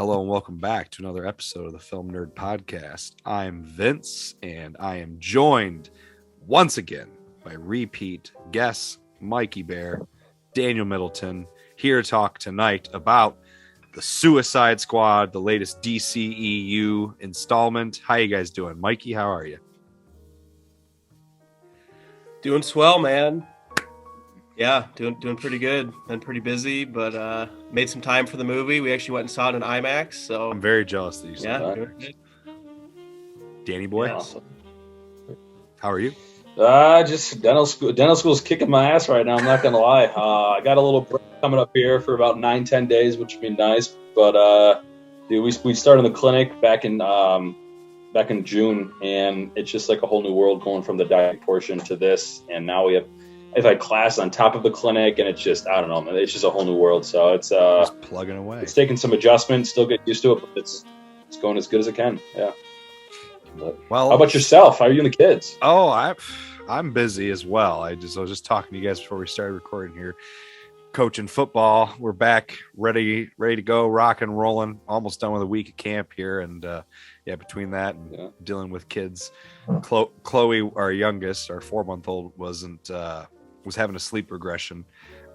Hello and welcome back to another episode of the TheFilmNerd Podcast. I'm Vince, and I am joined once again by repeat guest Mikey Bair Daniel Middleton, here to talk tonight about the Suicide Squad, the latest DCEU installment. How you guys doing? Mikey, how are you? Doing swell, man. Yeah, doing pretty good. Been pretty busy, but made some time for the movie. We actually went and saw it in IMAX. So I'm very jealous that you said that. doing good. Danny boy, Awesome. How are you? Just dental school. Dental school's kicking my ass right now. I'm not gonna lie. I got a little break coming up here for about 9-10 days, which would be nice. But dude, we started the clinic back in June, and it's just like a whole new world going from the diet portion to this, and now I've had class on top of the clinic, and it's just, I don't know, man, it's just a whole new world. So it's Just plugging away. It's taking some adjustments, still get used to it, but it's going as good as it can. Yeah. But Well, how about yourself? How are you and the kids? Oh, I'm busy as well. I was just talking to you guys before we started recording here. Coaching football, we're back, ready to go, rock and rolling. Almost done with a week of camp here, and between that and dealing with kids, Chloe, our youngest, our 4-month-old, was having a sleep regression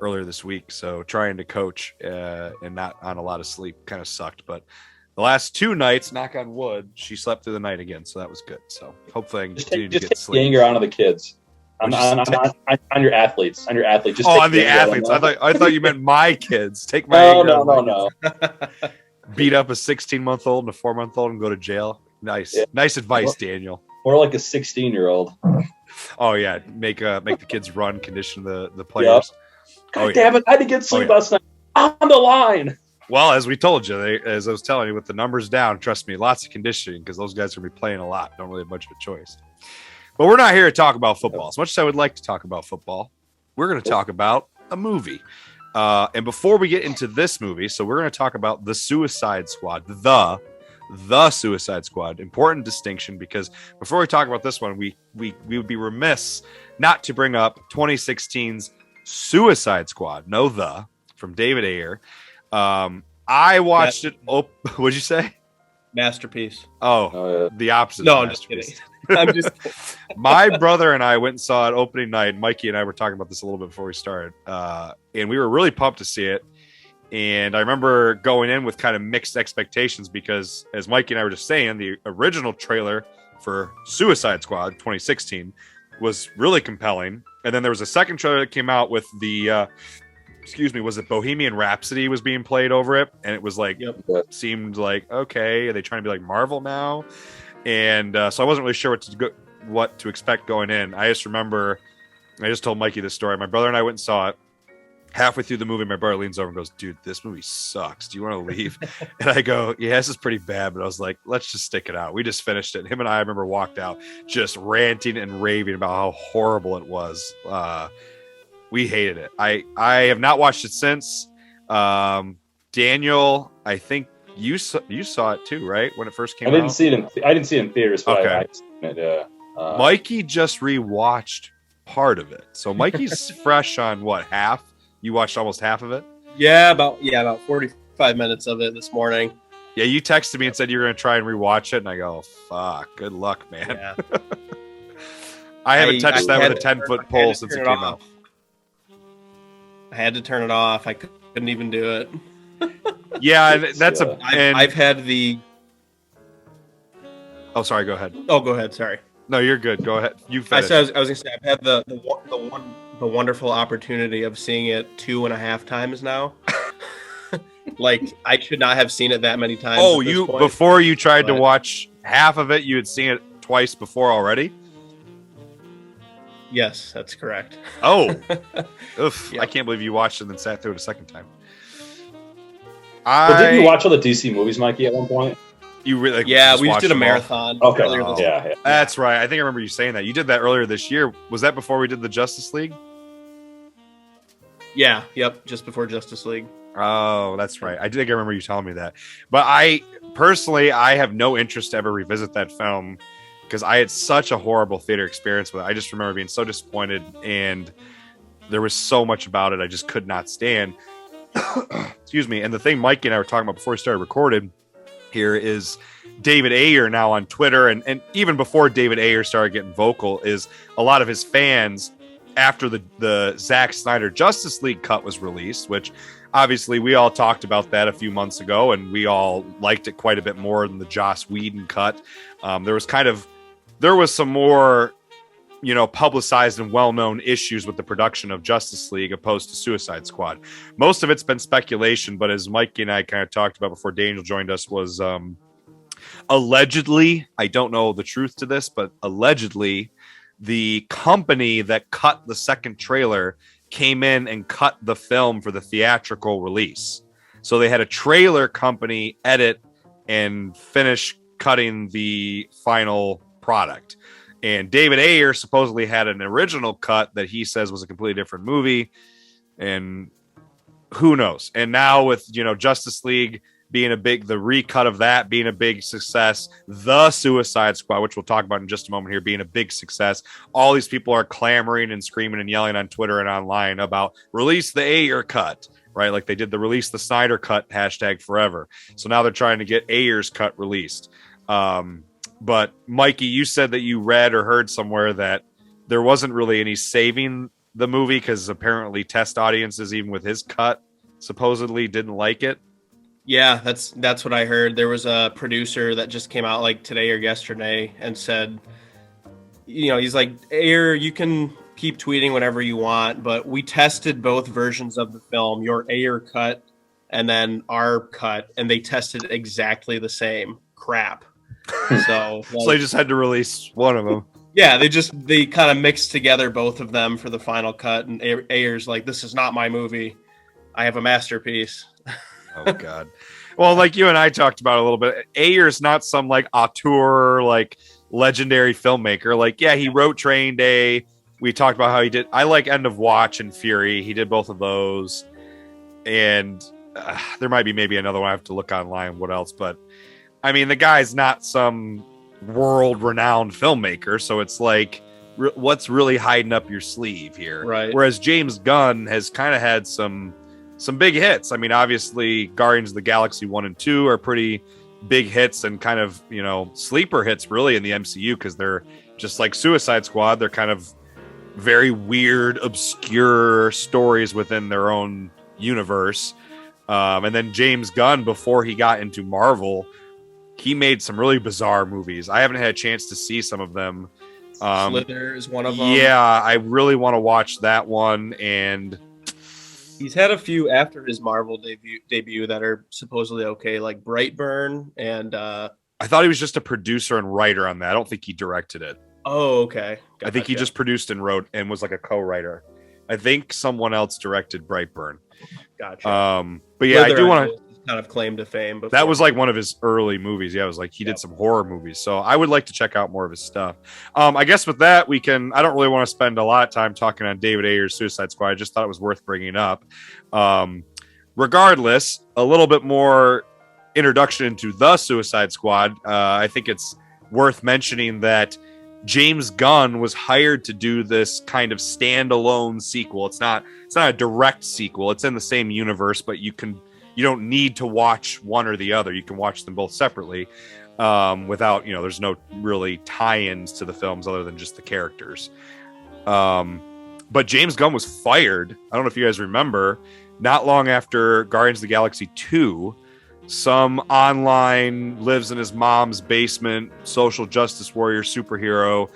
earlier this week, so trying to coach and not on a lot of sleep kind of sucked. But the last 2 nights, knock on wood, she slept through the night again, so that was good. So hopefully I can continue to get sleep. Anger onto the kids. On your athletes. On your athletes. Just on the athletes. I thought you meant my kids. Take my anger. No. Beat up a 16-month-old and a 4-month-old and go to jail. Nice. Yeah. Nice advice, Daniel. Or like a 16-year-old. Oh yeah, make the kids run, condition the players. Yep. God damn it! I had to get sleep last night. On the line. Well, as we told you, as I was telling you, with the numbers down, trust me, lots of conditioning because those guys are going to be playing a lot. Don't really have much of a choice. But we're not here to talk about football. As much as I would like to talk about football, we're going to talk about a movie. And before we get into this movie, so we're going to talk about the Suicide Squad, the Suicide Squad. Important distinction, because before we talk about this one, we would be remiss not to bring up 2016's Suicide Squad. From David Ayer. I watched it. Oh, what'd you say? Masterpiece. The opposite. No, I'm just kidding. I'm just My brother and I went and saw it opening night. Mikey and I were talking about this a little bit before we started, and we were really pumped to see it. And I remember going in with kind of mixed expectations because, as Mikey and I were just saying, the original trailer for Suicide Squad 2016 was really compelling. And then there was a second trailer that came out with the, was it Bohemian Rhapsody was being played over it? And it was like, seemed like, okay, are they trying to be like Marvel now? And so I wasn't really sure what to expect going in. I just remember, I just told Mikey this story. My brother and I went and saw it. Halfway through the movie, my brother leans over and goes, "Dude, this movie sucks. Do you want to leave?" And I go, "Yeah, this is pretty bad." But I was like, "Let's just stick it out." We just finished it. Him and I remember walked out just ranting and raving about how horrible it was. We hated it. I have not watched it since. Daniel, I think you saw it too, right? When it first came out. I didn't see it in theaters, but okay. I've seen it. Mikey just rewatched part of it, so Mikey's fresh on what, half? You watched almost half of it? Yeah, about 45 minutes of it this morning. Yeah, you texted me and said you were going to try and rewatch it, and I go, fuck, good luck, man. Yeah. I haven't touched that with a 10-foot pole since it came out. I had to turn it off. I couldn't even do it. Yeah, that's I've had the... Oh, sorry, go ahead. Oh, go ahead, sorry. No, you're good. Go ahead. You finish. I was going to say, I've had the wonderful opportunity of seeing it 2.5 times now. Like, I should not have seen it that many times. Oh, before you tried to watch half of it, you had seen it twice before already? Yes, that's correct. Oh. Oof, Yep. I can't believe you watched it and then sat through it a second time. Didn't you watch all the DC movies, Mikey, at one point? You really? Yeah, we just did a marathon. Okay. Yeah. That's right. I think I remember you saying that. You did that earlier this year. Was that before we did the Justice League? Yeah. Yep. Just before Justice League. Oh, that's right. I think I remember you telling me that. But I have no interest to ever revisit that film because I had such a horrible theater experience with it. I just remember being so disappointed, and there was so much about it I just could not stand. excuse me. And the thing Mikey and I were talking about before we started recording here is David Ayer now on Twitter, and even before David Ayer started getting vocal, is a lot of his fans after the Zack Snyder Justice League cut was released, which obviously we all talked about that a few months ago, and we all liked it quite a bit more than the Joss Whedon cut. There was some more, publicized and well-known issues with the production of Justice League opposed to Suicide Squad. Most of it's been speculation, but as Mikey and I kind of talked about before Daniel joined us, was allegedly, I don't know the truth to this, but allegedly the company that cut the second trailer came in and cut the film for the theatrical release. So they had a trailer company edit and finish cutting the final product. And David Ayer supposedly had an original cut that he says was a completely different movie. And who knows? And now with, Justice League being the recut of that being a big success, the Suicide Squad, which we'll talk about in just a moment here, being a big success. All these people are clamoring and screaming and yelling on Twitter and online about release the Ayer cut, right? Like they did the release the Snyder cut hashtag forever. So now they're trying to get Ayer's cut released. But Mikey, you said that you read or heard somewhere that there wasn't really any saving the movie because apparently test audiences, even with his cut, supposedly didn't like it. Yeah, that's what I heard. There was a producer that just came out like today or yesterday and said, he's like, Ayer, you can keep tweeting whatever you want, but we tested both versions of the film, your Ayer cut and then our cut, and they tested exactly the same crap. So they just had to release one of them. Yeah, they kind of mixed together both of them for the final cut, and Ayer's like, this is not my movie. I have a masterpiece. Oh God. Well, like you and I talked about a little bit, Ayer's not some like auteur, like legendary filmmaker. Like, yeah, he wrote Train Day. We talked about how he did. I like End of Watch and Fury. He did both of those. And there might be maybe another one. I have to look online. What else? But I mean, the guy's not some world renowned filmmaker. So it's like, what's really hiding up your sleeve here? Right. Whereas James Gunn has kind of had some big hits. I mean, obviously Guardians of the Galaxy 1 and 2 are pretty big hits and kind of, sleeper hits really in the MCU because they're just like Suicide Squad. They're kind of very weird, obscure stories within their own universe. And then James Gunn, before he got into Marvel, he made some really bizarre movies. I haven't had a chance to see some of them. Slither is one of them. Yeah, I really want to watch that one. And he's had a few after his Marvel debut that are supposedly okay, like Brightburn and I thought he was just a producer and writer on that. I don't think he directed it. Oh, okay. Gotcha. I think he just produced and wrote and was like a co-writer. I think someone else directed Brightburn. Gotcha. But yeah, I do want to kind of claim to fame. Before. That was like one of his early movies. Yeah, it was like he did some horror movies. So I would like to check out more of his stuff. I guess with that, I don't really want to spend a lot of time talking on David Ayer's Suicide Squad. I just thought it was worth bringing up. Regardless, a little bit more introduction into the Suicide Squad. I think it's worth mentioning that James Gunn was hired to do this kind of standalone sequel. It's not a direct sequel. It's in the same universe, but you don't need to watch one or the other. You can watch them both separately without, there's no really tie-ins to the films other than just the characters. But James Gunn was fired. I don't know if you guys remember, not long after Guardians of the Galaxy 2, some online lives in his mom's basement social justice warrior superhero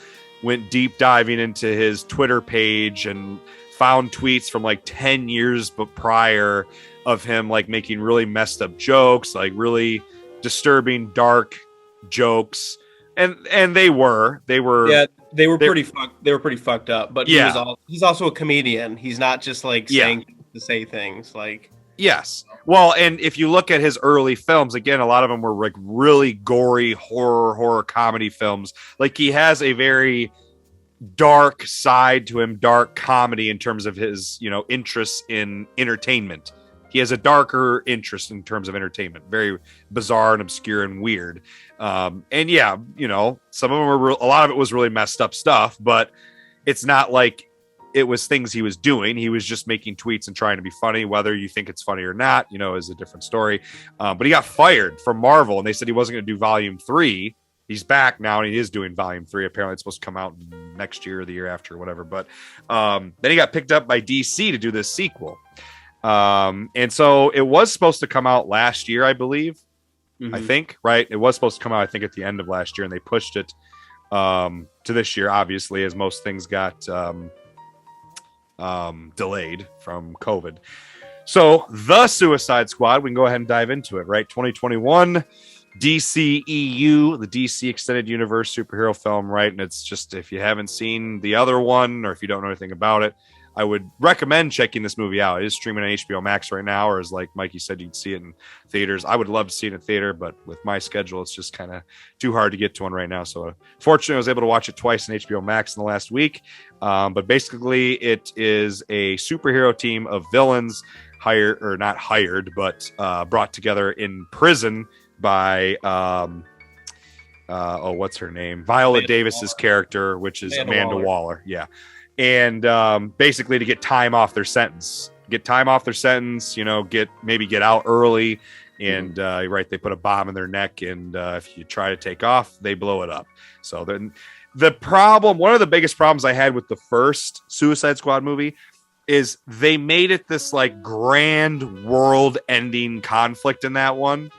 went deep diving into his Twitter page and found tweets from like 10 years but prior of him like making really messed up jokes, like really disturbing, dark jokes. And they were pretty fucked up, but he's also a comedian. He's not just like saying to say things like, yes. Well, and if you look at his early films, again, a lot of them were like really gory horror comedy films. Like he has a very dark side to him, dark comedy in terms of his, interests in entertainment. He has a darker interest in terms of entertainment, very bizarre and obscure and weird. And some of them a lot of it was really messed up stuff, but it's not like it was things he was doing. He was just making tweets and trying to be funny. Whether you think it's funny or not, is a different story. But he got fired from Marvel, and they said he wasn't going to do Volume 3. He's back now, and he is doing Volume 3. Apparently, it's supposed to come out next year or the year after or whatever. But then he got picked up by DC to do this sequel. And so it was supposed to come out last year, I believe. Mm-hmm. I think, right? It was supposed to come out, I think, at the end of last year, and they pushed it to this year, obviously, as most things got delayed from COVID. So The Suicide Squad, we can go ahead and dive into it, right? 2021 DCEU, the DC Extended Universe superhero film, right? And it's just, if you haven't seen the other one, or if you don't know anything about it, I would recommend checking this movie out. It is streaming on HBO Max right now, or as like Mikey said, you can see it in theaters. I would love to see it in theater, but with my schedule, it's just kind of too hard to get to one right now. So fortunately, I was able to watch it twice in HBO Max in the last week. But basically, it is a superhero team of villains brought together in prison by what's her name? Viola Davis's character, which is Amanda Waller. Yeah. And basically to get time off their sentence, get out early. And right, they put a bomb in their neck, and if you try to take off, they blow it up. So then one of the biggest problems I had with the first Suicide Squad movie is they made it this like grand world-ending conflict in that one,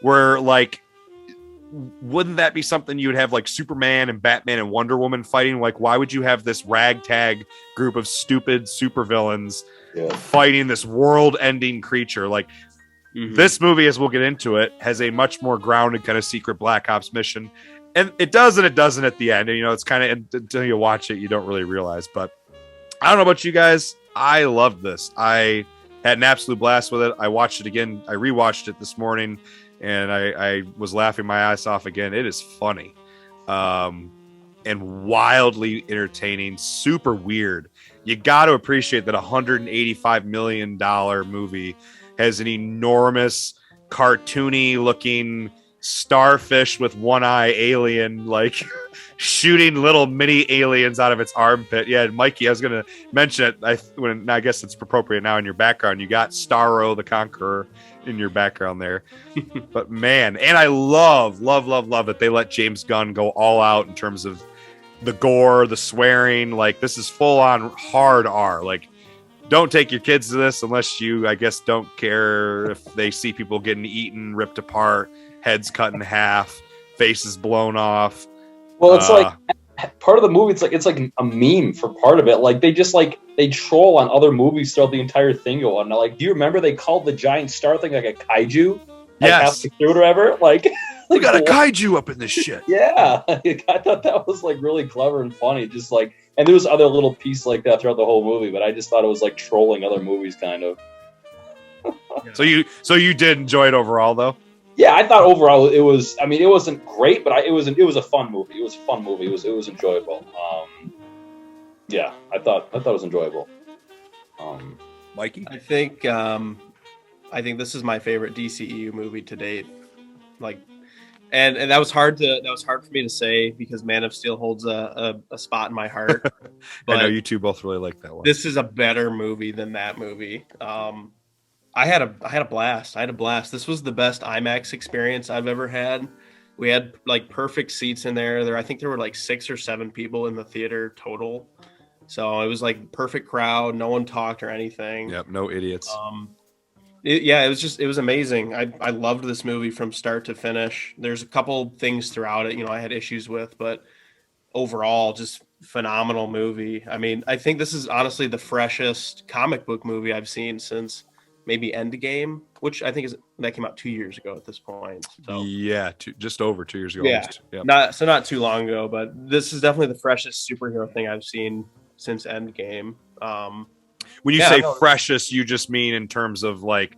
where like, wouldn't that be something you would have like Superman and Batman and Wonder Woman fighting? Like, why would you have this ragtag group of stupid supervillains fighting this world-ending creature? Like, this movie, as we'll get into it, has a much more grounded kind of secret Black Ops mission, and it does and it doesn't at the end. And it's kind of, until you watch it, you don't really realize. But I don't know about you guys, I loved this. I had an absolute blast with it. I watched it again. I rewatched it this morning, and I was laughing my ass off again. It is funny, and wildly entertaining, super weird. You got to appreciate that $185 million movie has an enormous, cartoony looking starfish with one eye alien, like shooting little mini aliens out of its armpit. Yeah, Mikey, I was going to mention it. I guess it's appropriate now in your background. You got Starro the Conqueror in your background there. But man, and I love that they let James Gunn go all out in terms of the gore, the swearing. Like, this is full on hard R. Like, don't take your kids to this unless you, I guess, don't care if they see people getting eaten, ripped apart, heads cut in half, faces blown off. Well, it's like part of the movie. It's like a meme for part of it. Like, they troll on other movies throughout the entire thing. Going, like, do you remember they called the giant star thing like a kaiju? Yes. Or whatever. Like, we got a kaiju up in this shit. Yeah, I thought that was like really clever and funny. Just like, and there was other little pieces like that throughout the whole movie, but I just thought it was like trolling other movies, kind of. So you did enjoy it overall, though? Yeah, I thought overall it was. I mean, it wasn't great, but it was a fun movie. It was a fun movie. It was enjoyable. Yeah, I thought it was enjoyable. Mikey, I think this is my favorite DCEU movie to date. Like, and that was hard for me to say because Man of Steel holds a spot in my heart. But I know you two both really like that one. This is a better movie than that movie. I had a blast. This was the best IMAX experience I've ever had. We had like perfect seats in there. I think there were like 6 or 7 people in the theater total. So it was like perfect crowd. No one talked or anything. Yep, no idiots. It was amazing. I loved this movie from start to finish. There's a couple things throughout it, I had issues with, but overall, just phenomenal movie. I mean, I think this is honestly the freshest comic book movie I've seen since maybe Endgame, which I think that came out 2 years ago at this point. So yeah, just over 2 years ago. Yeah, yep. Not too long ago, but this is definitely the freshest superhero thing I've seen since Endgame. When you say freshest, you just mean in terms of like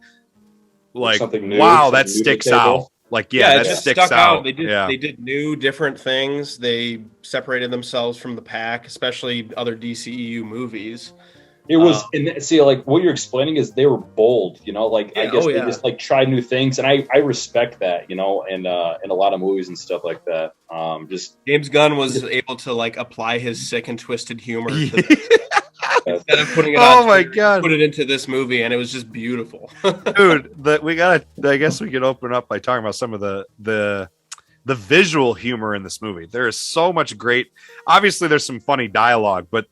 new, wow, that sticks out. Like, that sticks out. They did new, different things. They separated themselves from the pack, especially other DCEU movies. It was, like what you're explaining is they were bold, I guess they just like tried new things, and I respect that, in a lot of movies and stuff like that. Just James Gunn was able to like apply his sick and twisted humor to this. Instead of putting it Oh on my Twitter, God. put it into this movie, and it was just beautiful. Dude, I guess we could open up by talking about some of the visual humor in this movie. There is so much great, obviously there's some funny dialogue, but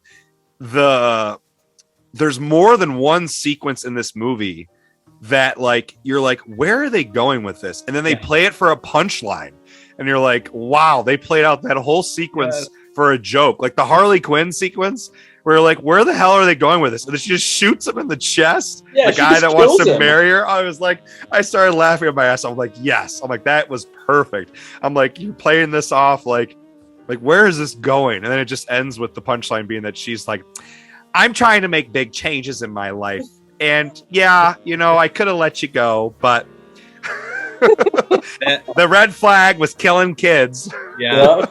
there's more than one sequence in this movie that like you're like, where are they going with this? And then they play it for a punchline, and you're like, wow, they played out that whole sequence for a joke. Like the Harley Quinn sequence, where you're like, where the hell are they going with this? And then she just shoots him in the chest. The guy that wants to marry her. I was like, I started laughing at my ass. I'm like, yes. I'm like, that was perfect. I'm like, you're playing this off like where is this going? And then it just ends with the punchline being that she's like, I'm trying to make big changes in my life. And yeah, I could have let you go, but the red flag was killing kids. Yeah.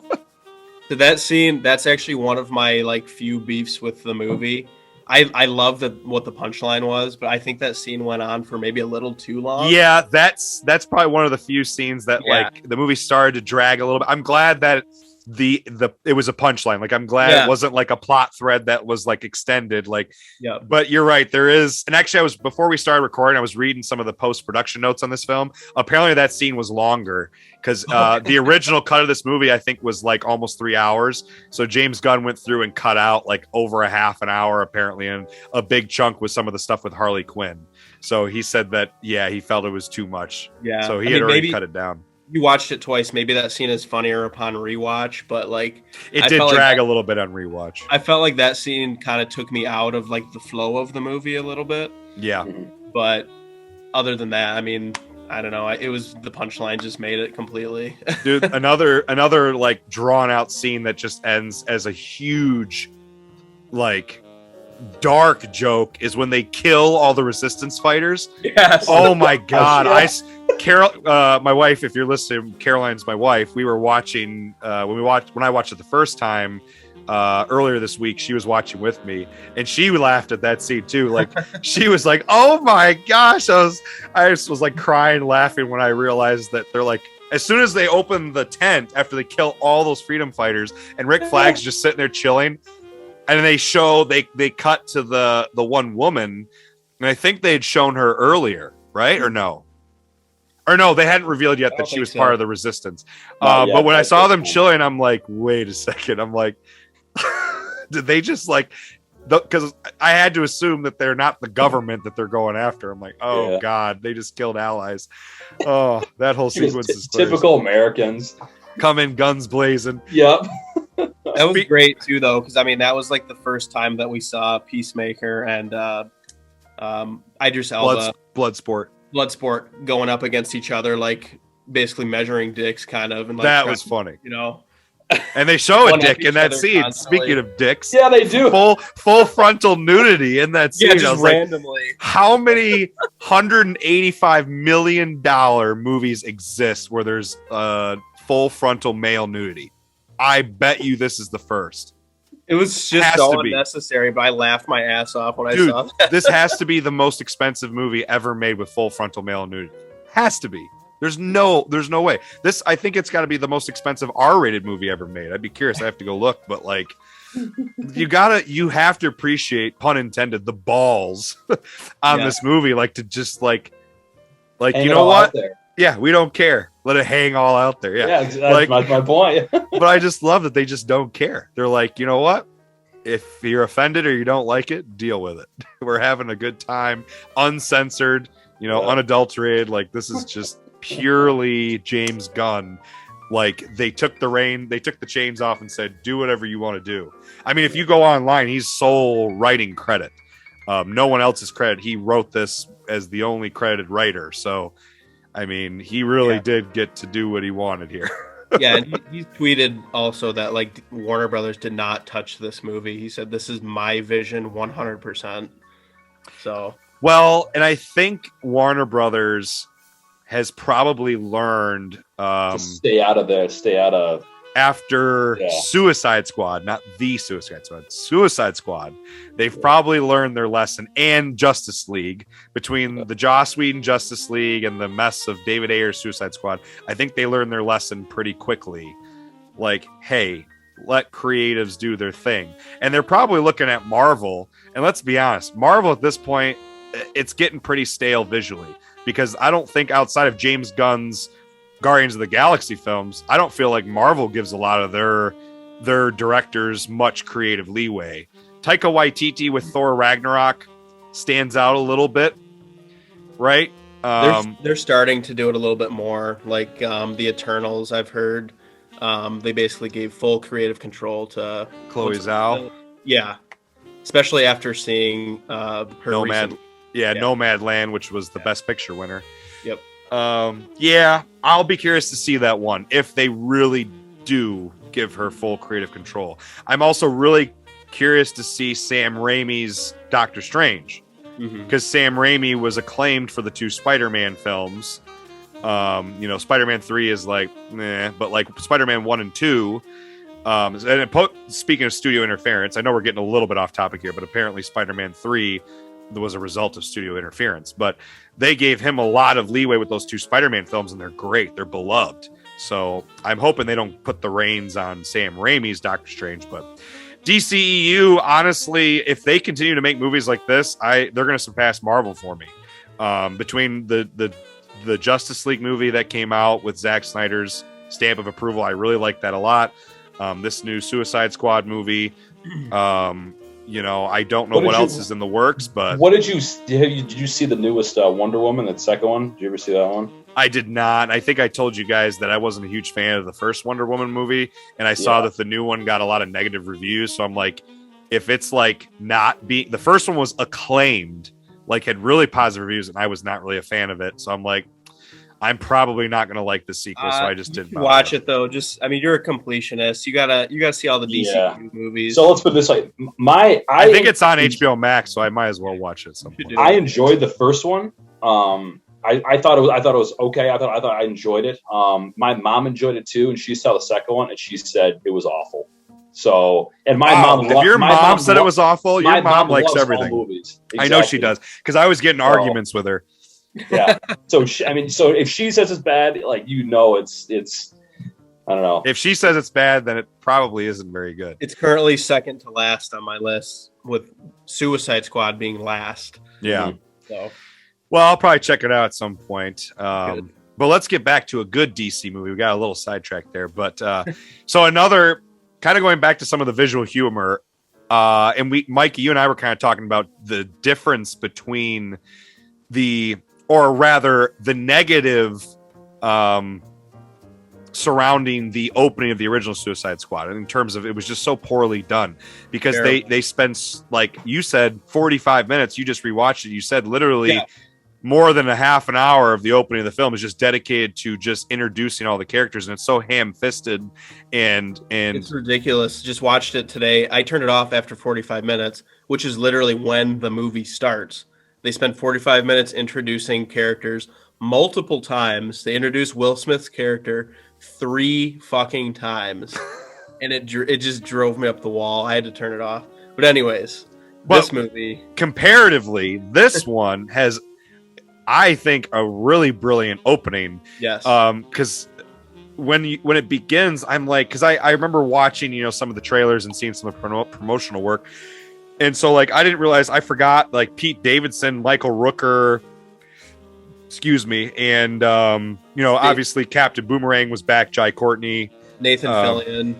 So that scene, that's actually one of my like few beefs with the movie. I love what the punchline was, but I think that scene went on for maybe a little too long. Yeah, that's probably one of the few scenes that like the movie started to drag a little bit. I'm glad that it was a punchline. Like I'm glad it wasn't like a plot thread that was like extended. Like, but you're right. There is, and actually, before we started recording, I was reading some of the post-production notes on this film. Apparently, that scene was longer because the original cut of this movie, I think, was like almost 3 hours. So James Gunn went through and cut out like over a half an hour, apparently, and a big chunk was some of the stuff with Harley Quinn. So he said that he felt it was too much. Yeah, so he had already cut it down. You watched it twice. Maybe that scene is funnier upon rewatch, but like it did drag a little bit on rewatch. I felt like that scene kind of took me out of like the flow of the movie a little bit. Yeah. But other than that, I mean, I don't know. It was the punchline just made it completely. Dude, another like drawn out scene that just ends as a huge like dark joke is when they kill all the resistance fighters. Yes. Oh my God. Carol, my wife, if you're listening, Caroline's my wife. We were watching when I watched it the first time earlier this week. She was watching with me, and she laughed at that scene too. Like she was like, "Oh my gosh!" I just was like crying, laughing when I realized that they're like, as soon as they open the tent after they kill all those freedom fighters, and Rick Flag's just sitting there chilling, and they cut to the one woman, and I think they had shown her earlier, right or no? Or no, they hadn't revealed yet that she was part of the resistance. But when I saw them chilling, I'm like, wait a second. I'm like, did they just like, because I had to assume that they're not the government that they're going after. I'm like, oh God, they just killed allies. Oh, that whole sequence is typical Americans. Come in guns blazing. Yep. That was great too, though, because I mean, that was like the first time that we saw Peacemaker and Idris Elba. Bloodsport going up against each other, like basically measuring dicks, kind of, and like that was funny, And they show a dick in that scene. Constantly. Speaking of dicks, yeah, they do full frontal nudity in that scene. Yeah, just randomly. Like, how many $185 million movies exist where there's full frontal male nudity? I bet you this is the first. It was just so unnecessary, but I laughed my ass off when I saw that. This has to be the most expensive movie ever made with full frontal male nudity. Has to be. There's no way. This, I think it's got to be the most expensive R-rated movie ever made. I'd be curious. I have to go look, but like, you have to appreciate, pun intended, the balls on this movie. Like to just like you know what? Yeah, we don't care. Let it hang all out there. Yeah, that's my point. But I just love that they just don't care. They're like, you know what? If you're offended or you don't like it, deal with it. We're having a good time, uncensored, unadulterated. Like this is just purely James Gunn. Like they took the chains off and said, do whatever you want to do. I mean, if you go online, he's sole writing credit. No one else's credit. He wrote this as the only credited writer. So, I mean, he really did get to do what he wanted here. Yeah, and he tweeted also that like Warner Brothers did not touch this movie. He said, this is my vision 100%. So, well, and I think Warner Brothers has probably learned to stay out of after Suicide Squad, not the Suicide Squad. They've probably learned their lesson, and Justice League, between the Joss Whedon Justice League and the mess of David Ayer's Suicide Squad. I think they learned their lesson pretty quickly. Like, hey, let creatives do their thing. And they're probably looking at Marvel. And let's be honest, Marvel at this point, it's getting pretty stale visually, because I don't think outside of James Gunn's Guardians of the Galaxy films, I don't feel like Marvel gives a lot of their directors much creative leeway. Taika Waititi with Thor Ragnarok stands out a little bit, right? They're starting to do it a little bit more, like the Eternals. I've heard they basically gave full creative control to Chloe Zhao. Yeah, especially after seeing her Nomadland, which was the Best Picture winner. Yep. Yeah, I'll be curious to see that one if they really do give her full creative control. I'm also really curious to see Sam Raimi's Doctor Strange, because Sam Raimi was acclaimed for the 2 Spider-Man films. Spider-Man 3 is like, but like Spider-Man 1 and 2. Speaking of studio interference, I know we're getting a little bit off topic here, but apparently Spider-Man 3 was a result of studio interference. But they gave him a lot of leeway with those 2 Spider-Man films, and they're great. They're beloved. So I'm hoping they don't put the reins on Sam Raimi's Doctor Strange. But DCEU, honestly, if they continue to make movies like this, they're going to surpass Marvel for me. Between the Justice League movie that came out with Zack Snyder's stamp of approval, I really like that a lot. This new Suicide Squad movie, I don't know what else is in the works, but what did you see the newest Wonder Woman, that second one? Did you ever see that one? I did not. I think I told you guys that I wasn't a huge fan of the first Wonder Woman movie, and I saw that the new one got a lot of negative reviews. So I'm like, if it's like the first one was acclaimed, like had really positive reviews, and I was not really a fan of it. So I'm like, I'm probably not going to like the sequel. So I just didn't watch it though. You're a completionist. You gotta see all the DC movies. So let's put it this way: I think it's on HBO Max, so I might as well watch it. I enjoyed the first one. I thought it was okay. I thought I enjoyed it. My mom enjoyed it too, and she saw the second one, and she said it was awful. So, and my mom. If your mom said it was awful, your mom likes everything. Movies. Exactly. I know she does, because I was getting arguments with her. Yeah. So if she says it's bad, like it's I don't know. If she says it's bad, then it probably isn't very good. It's currently second to last on my list, with Suicide Squad being last. Yeah. So. Well, I'll probably check it out at some point. But let's get back to a good DC movie. We got a little sidetracked there. But so another, kind of going back to some of the visual humor, and Mikey, you and I were kind of talking about the difference between the negative surrounding the opening of the original Suicide Squad, in terms of it was just so poorly done, because they spent, like you said, 45 minutes. You just rewatched it. You said literally more than a half an hour of the opening of the film is just dedicated to just introducing all the characters, and it's so ham-fisted and it's ridiculous. Just watched it today. I turned it off after 45 minutes, which is literally when the movie starts. They spent 45 minutes introducing characters multiple times. They introduced Will Smith's character 3 fucking times, and it just drove me up the wall. I had to turn it off. But anyways, this movie, comparatively, this one has, I think, a really brilliant opening. Yes. Because when it begins, I'm like, because I remember watching some of the trailers and seeing some of the promotional work. And so, like, I didn't realize, I forgot, like, Pete Davidson, Michael Rooker, and, obviously Captain Boomerang was back, Jai Courtney. Nathan Fillion.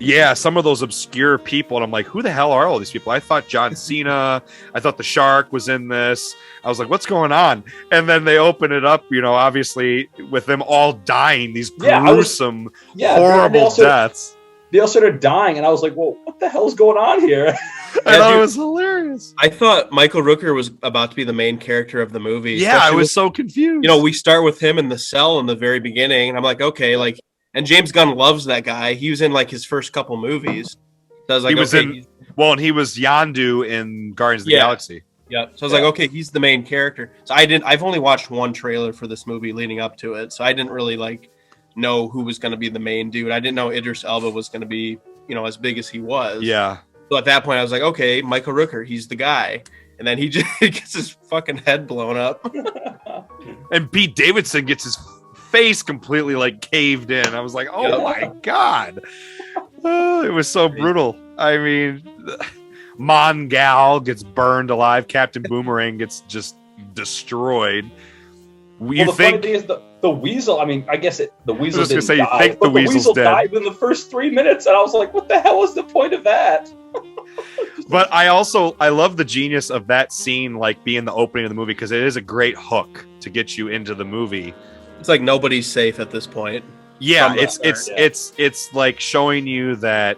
Yeah, some of those obscure people. And I'm like, who the hell are all these people? I thought John Cena. I thought the Shark was in this. I was like, what's going on? And then they open it up, obviously, with them all dying, these gruesome, horrible deaths. They all started dying, and I was like, well, what the hell's going on here? I thought it was hilarious. I thought Michael Rooker was about to be the main character of the movie. Yeah, I was so confused. We start with him in the cell in the very beginning, and I'm like, okay, like, and James Gunn loves that guy. He was in, like, his first couple movies. So I was like, and he was Yondu in Guardians of the Galaxy. Yeah. So I was like, okay, he's the main character. So I've only watched one trailer for this movie leading up to it, so I didn't really, like, know who was going to be the main dude. I didn't know Idris Elba was going to be, as big as he was. Yeah. So at that point, I was like, okay, Michael Rooker, he's the guy. And then he just gets his fucking head blown up. And Pete Davidson gets his face completely, like, caved in. I was like, oh my God. Oh, it was so brutal. I mean, Mongal gets burned alive. Captain Boomerang gets just destroyed. The funny thing is the weasel. I mean, I guess the weasel I was didn't gonna say, you die, think the but the weasel's weasel dead. died in the first 3 minutes, and I was like, "What the hell is the point of that?" But I love the genius of that scene, like being the opening of the movie, because it is a great hook to get you into the movie. It's like nobody's safe at this point. Yeah, it's like showing you that,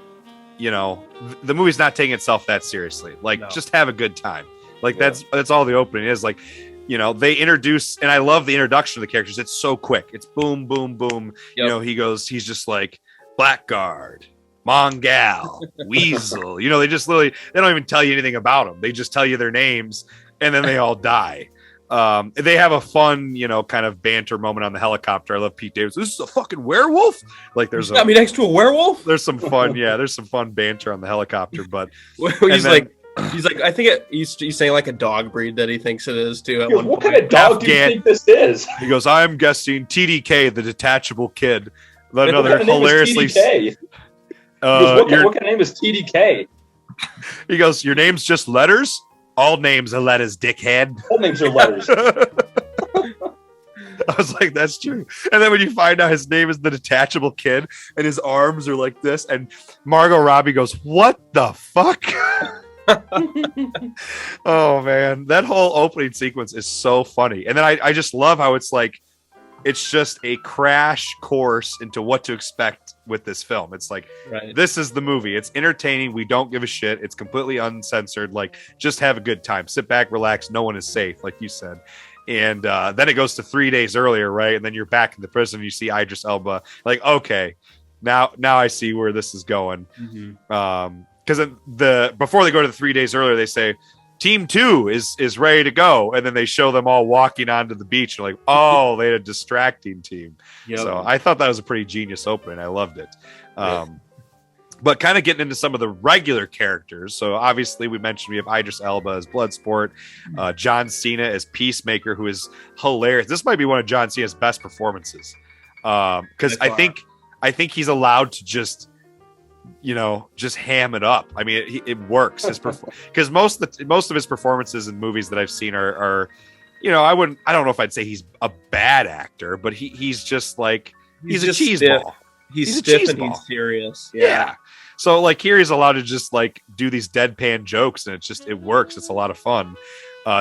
you know, the movie's not taking itself that seriously. Like, just have a good time. Like, that's all the opening is. Like, you know, they introduce, and I love the introduction of the characters. It's so quick. It's boom, boom, boom. Yep. You know, he's just like Blackguard, Mongal, Weasel. You know, they don't even tell you anything about them. They just tell you their names, and then they all die. They have a fun, you know, kind of banter moment on the helicopter. I love Pete Davis. This is a fucking werewolf. Like, you got me next to a werewolf. There's some fun, there's some fun banter on the helicopter. But he's like, I think he's saying like a dog breed that he thinks it is too. What kind of dog do you think this is? He goes, I'm guessing TDK, the detachable kid. Another hilariously. What kind of name is TDK? He goes, your name's just letters. All names are letters, dickhead. All names are letters. I was like, that's true. And then when you find out his name is the detachable kid and his arms are like this, and Margot Robbie goes, what the fuck? Oh, man. That whole opening sequence is so funny. And then I just love how it's like, it's just a crash course into what to expect with this film. It's like, This is the movie. It's entertaining. We don't give a shit. It's completely uncensored. Like, just have a good time. Sit back, relax. No one is safe, like you said. And then it goes to 3 days earlier, right? And then you're back in the prison. You see Idris Elba. Like, okay, now I see where this is going. Because before they go to the 3 days earlier, they say, Team 2 is ready to go, and then they show them all walking onto the beach. You're like, oh, they had a distracting team. Yep. So I thought that was a pretty genius opening. I loved it. But kind of getting into some of the regular characters. So obviously we mentioned we have Idris Elba as Bloodsport, John Cena as Peacemaker, who is hilarious. This might be one of John Cena's best performances, because I think he's allowed to just, you know, just ham it up. I mean, it works because most of his performances in movies that I've seen are, you know, I don't know if I'd say he's a bad actor, but he's just like, he's a cheese ball. He's stiff and he's serious. Yeah. So like here he's allowed to just like do these deadpan jokes, and it works. It's a lot of fun.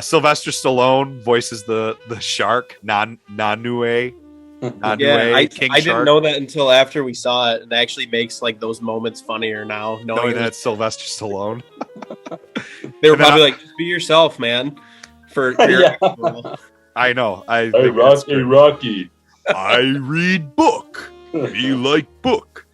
Sylvester Stallone voices the shark, Nanue. I didn't know that until after we saw it. It actually makes like those moments funnier now, knowing that it's Sylvester Stallone. They were probably like, just be yourself, man. I know. Hey, Rocky. I read book. Be like book.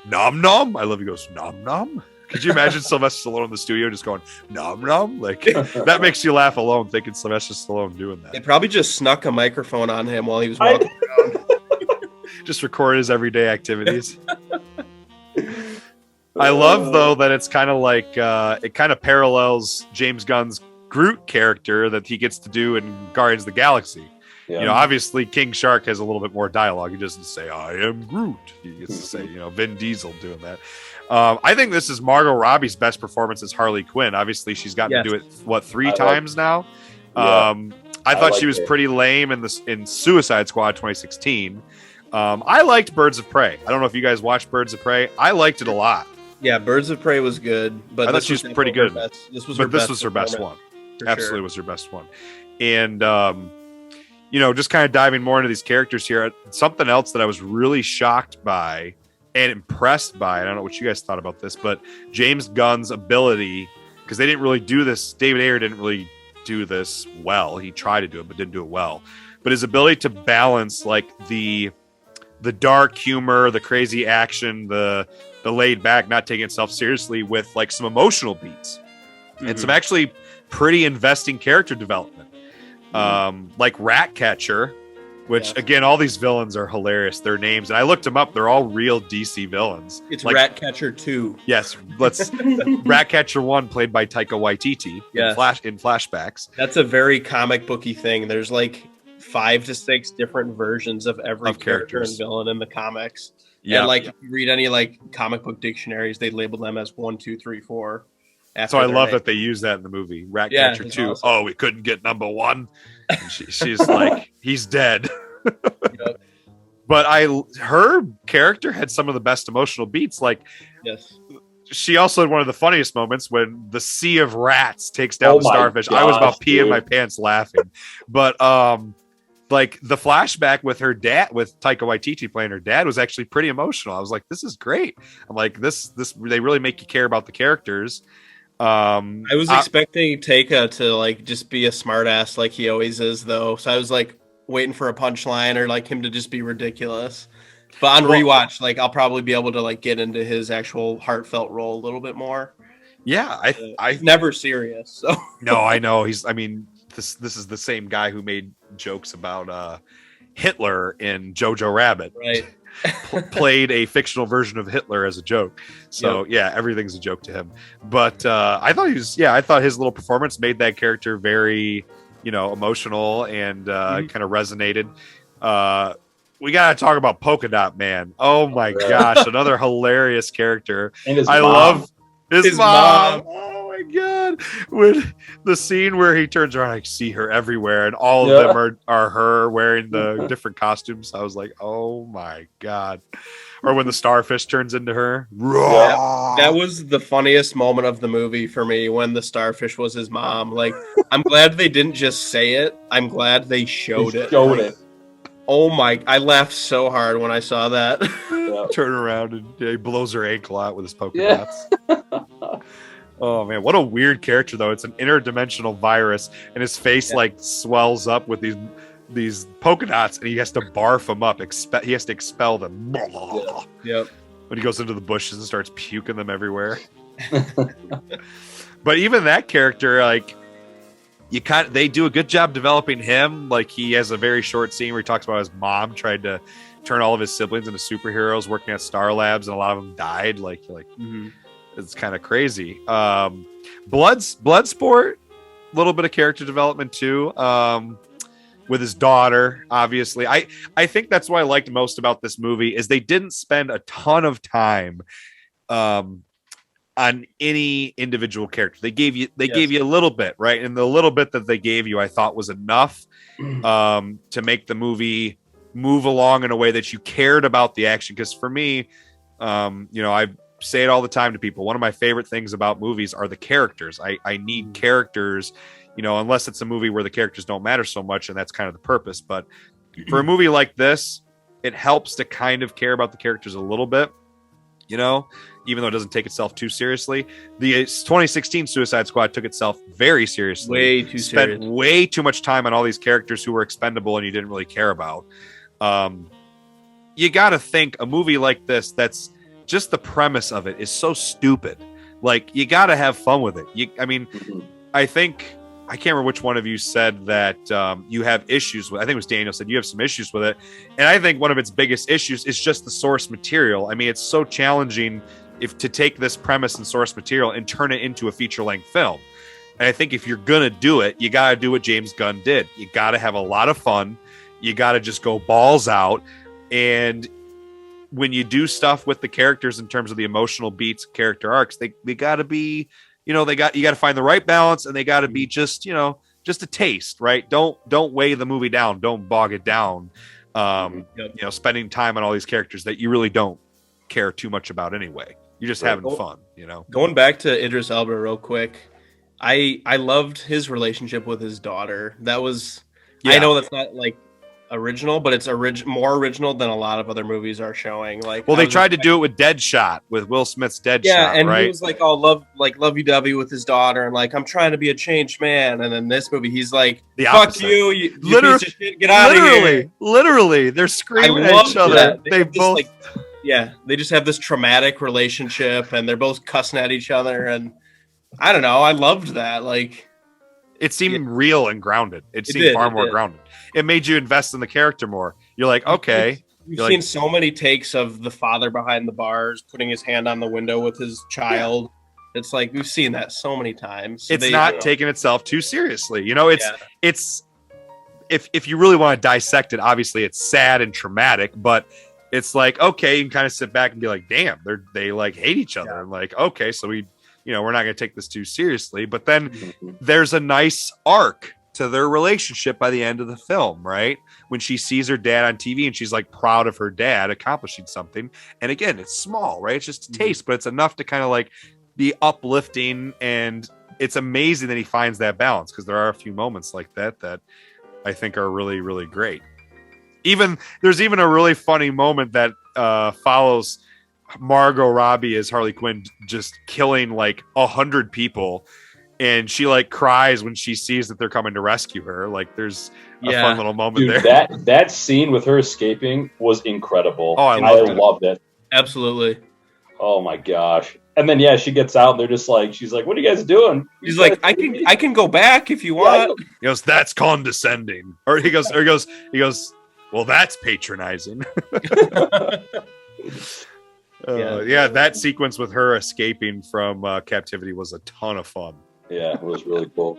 Nom nom. I love he goes nom nom. Could you imagine Sylvester Stallone in the studio just going nom nom? Like that makes you laugh alone thinking Sylvester Stallone doing that. They probably just snuck a microphone on him while he was walking around. Just record his everyday activities. I love though that it's kind of like it kind of parallels James Gunn's Groot character that he gets to do in Guardians of the Galaxy. Yeah. You know, obviously King Shark has a little bit more dialogue. He doesn't say "I am Groot." He gets to say, you know, Vin Diesel doing that. I think this is Margot Robbie's best performance as Harley Quinn. Obviously, she's gotten to do it three times now. Yeah. I thought she was pretty lame in Suicide Squad 2016. I liked Birds of Prey. I don't know if you guys watched Birds of Prey. I liked it a lot. Yeah, Birds of Prey was good, but I thought she was pretty good. This was her best one. Absolutely was her best one. And you know, just kind of diving more into these characters here. Something else that I was really shocked by and impressed by, I don't know what you guys thought about this, but James Gunn's ability, because they didn't really do this. David Ayer didn't really do this well. He tried to do it, but didn't do it well. But his ability to balance like the dark humor, the crazy action, the laid back, not taking itself seriously with like some emotional beats and some actually pretty investing character development. Like Ratcatcher, which again, all these villains are hilarious. Their names, and I looked them up. They're all real DC villains. It's like, Ratcatcher 2. Yes, Ratcatcher 1 played by Taika Waititi in flashbacks. That's a very comic booky thing. There's like 5 to 6 different versions of every character and villain in the comics. Yeah, and like if you read any like comic book dictionaries, they label them as 1, 2, 3, 4. So I love that they use that in the movie. Ratcatcher 2. Awesome. Oh, we couldn't get number 1. And she's like, he's dead. Yep. But her character had some of the best emotional beats. Like, yes, she also had one of the funniest moments when the sea of rats takes down the starfish. Gosh, I was about peeing my pants laughing. But like the flashback with her dad, with Taika Waititi playing her dad, was actually pretty emotional. I was like, this is great. I'm like, this they really make you care about the characters. I was expecting Taika to like just be a smartass like he always is, though. So I was like waiting for a punchline or like him to just be ridiculous. But on rewatch, like I'll probably be able to like get into his actual heartfelt role a little bit more. Yeah, he's never serious. So no, I know this is the same guy who made jokes about Hitler in Jojo Rabbit. Right. Played a fictional version of Hitler as a joke. So yeah, everything's a joke to him. But I thought his little performance made that character very, emotional and kind of resonated. We got to talk about Polka Dot Man. Oh my gosh, another hilarious character. And his mom. Love his mom. Oh my god. When the scene where he turns around, I see her everywhere, and all of them are her wearing the different costumes. I was like, oh my god. Or when the starfish turns into her. That was the funniest moment of the movie for me, when the starfish was his mom. Like, I'm glad they didn't just say it. I'm glad they showed it. Oh my, I laughed so hard when I saw that. Turn around and he blows her ankle out with his polka dots. Oh man, what a weird character though. It's an interdimensional virus and his face like swells up with these polka dots and he has to barf them up. He has to expel them. Yep. When he goes into the bushes and starts puking them everywhere. But even that character, like, they do a good job developing him. Like, he has a very short scene where he talks about his mom tried to turn all of his siblings into superheroes working at Star Labs, and a lot of them died. It's kind of crazy. Bloodsport, a little bit of character development too. With his daughter, obviously. I think that's what I liked most about this movie is they didn't spend a ton of time on any individual character. They gave you a little bit, right? And the little bit that they gave you, I thought was enough to make the movie move along in a way that you cared about the action. Because for me, I say it all the time to people. One of my favorite things about movies are the characters. I need characters, unless it's a movie where the characters don't matter so much, and that's kind of the purpose. But for a movie like this, it helps to kind of care about the characters a little bit, even though it doesn't take itself too seriously. The 2016 Suicide Squad took itself very seriously. Way too serious. Spent way too much time on all these characters who were expendable and you didn't really care about. You got to think a movie like this, that's just the premise of it is so stupid. Like, you got to have fun with it. I can't remember which one of you said that you have issues with. I think it was Daniel said you have some issues with it. And I think one of its biggest issues is just the source material. I mean, it's so challenging to take this premise and source material and turn it into a feature-length film. And I think if you're going to do it, you got to do what James Gunn did. You got to have a lot of fun. You got to just go balls out. And when you do stuff with the characters in terms of the emotional beats, character arcs, they got to be, you got to find the right balance, and they got to be just a taste, right? Don't weigh the movie down. Don't bog it down. Spending time on all these characters that you really don't care too much about anyway. You're just having fun, Going back to Idris Elba real quick, I loved his relationship with his daughter. That was, I know that's not like original, but it's more original than a lot of other movies are showing. Like, well, they tried to do it with Deadshot, with Will Smith's Deadshot. Yeah, and right? He was like, "Oh, lovey-dovey with his daughter," and like, "I'm trying to be a changed man." And then this movie, he's like, "Fuck you literally, piece of shit, get out of here!" Literally, they're screaming at each other. They both, they just have this traumatic relationship, and they're both cussing at each other. And I don't know, I loved that. Like, it seemed real and grounded. It seemed far more grounded. It made you invest in the character more. You're like, okay. You've seen so many takes of the father behind the bars putting his hand on the window with his child. Yeah. It's like, we've seen that so many times. So it's not taking itself too seriously. It's if you really want to dissect it, obviously it's sad and traumatic, but it's like, okay, you can kind of sit back and be like, damn, they like hate each other. And like, okay, so we're not going to take this too seriously. But then there's a nice arc to their relationship by the end of the film, right? When she sees her dad on TV and she's like proud of her dad accomplishing something. And again, it's small, right? It's just a taste, but it's enough to kind of like be uplifting. And it's amazing that he finds that balance, because there are a few moments like that I think are really, really great. There's even a really funny moment that follows Margot Robbie as Harley Quinn just killing like 100 people, and she like cries when she sees that they're coming to rescue her. Like there's a fun little moment there. That scene with her escaping was incredible. Oh, I loved it. Absolutely. Oh my gosh. And then she gets out and they're just like, she's like, what are you guys doing? He's like, I can go back if you want. He goes, that's condescending. Or he goes, well, that's patronizing. That sequence with her escaping from captivity was a ton of fun. Yeah, it was really cool.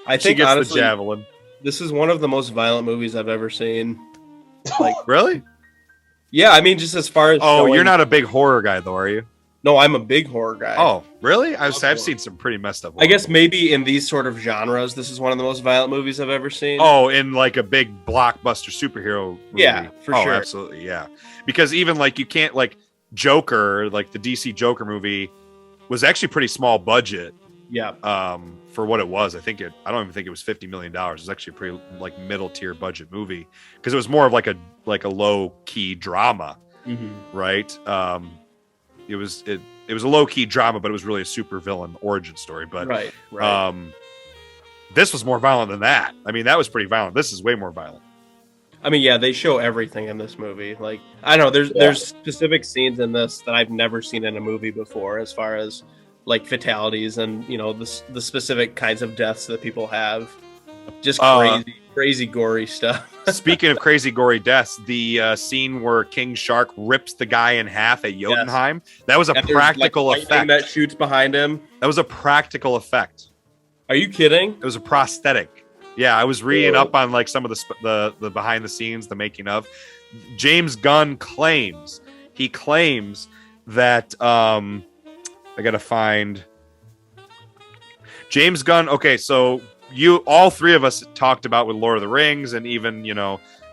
I think she gets honestly, the javelin. This is one of the most violent movies I've ever seen. Like, really? Yeah, I mean, just as far as you're not a big horror guy, though, are you? No, I'm a big horror guy. Oh, really? I've seen some pretty messed up horror. I guess maybe in these sort of genres, this is one of the most violent movies I've ever seen. Oh, in like a big blockbuster superhero movie. Yeah, for sure. Absolutely, yeah. Because even like you can't like Joker, like the DC Joker movie was actually pretty small budget. Yeah. For what it was, I don't even think it was $50 million. It was actually a pretty like middle tier budget movie, because it was more of like a low key drama, right? It was a low key drama, but it was really a super villain origin story. But right. This was more violent than that. I mean, that was pretty violent. This is way more violent. I mean, yeah, they show everything in this movie. Like, I don't know, there's specific scenes in this that I've never seen in a movie before, as far as like fatalities and the specific kinds of deaths that people have. Just crazy gory stuff. Speaking of crazy gory deaths, the scene where King Shark rips the guy in half at Jotunheim, that was a practical effect. That shoots behind him. That was a practical effect. Are you kidding? It was a prosthetic. Yeah, I was reading up on like some of the behind the scenes, the making of. James Gunn claims that I gotta find James Gunn. Okay, so all three of us talked about with Lord of the Rings, and even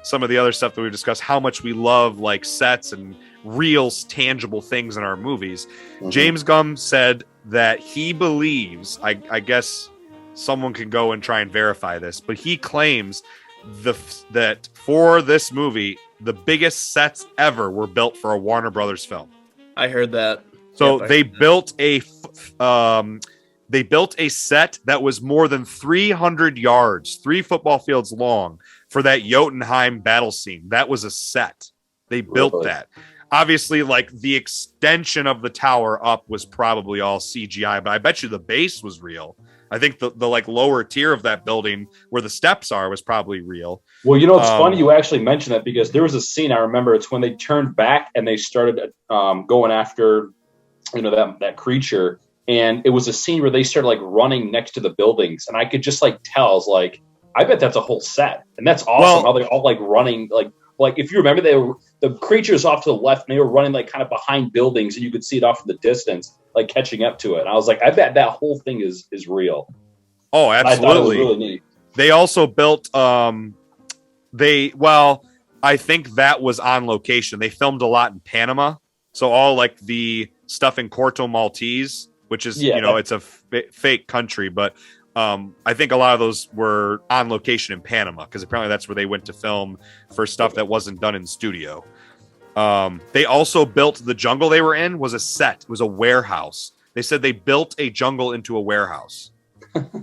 some of the other stuff that we've discussed, how much we love like sets and real tangible things in our movies. James Gunn said that he believes, I guess someone can go and try and verify this, but he claims that for this movie, the biggest sets ever were built for a Warner Brothers film. I heard that. So they built a set that was more than 300 yards, 3 football fields long, for that Jotunheim battle scene. That was a set. They built that. Obviously, like the extension of the tower up was probably all CGI, but I bet you the base was real. I think the like lower tier of that building where the steps are was probably real. Well, it's funny you actually mentioned that, because there was a scene I remember. It's when they turned back and they started going after that creature, and it was a scene where they started like running next to the buildings, and I could just like tell, I was like, I bet that's a whole set, and that's awesome. How they all like running like if you remember, the creatures off to the left, and they were running like kind of behind buildings, and you could see it off in the distance, like catching up to it. And I was like, I bet that whole thing is real. Oh, absolutely. I thought it was really neat. They also built I think that was on location. They filmed a lot in Panama, so all like the stuff in Corto Maltese, which is it's a fake country, but I think a lot of those were on location in Panama, because apparently that's where they went to film for stuff that wasn't done in studio. They also built the jungle they were in was a set. It was a warehouse. They said they built a jungle into a warehouse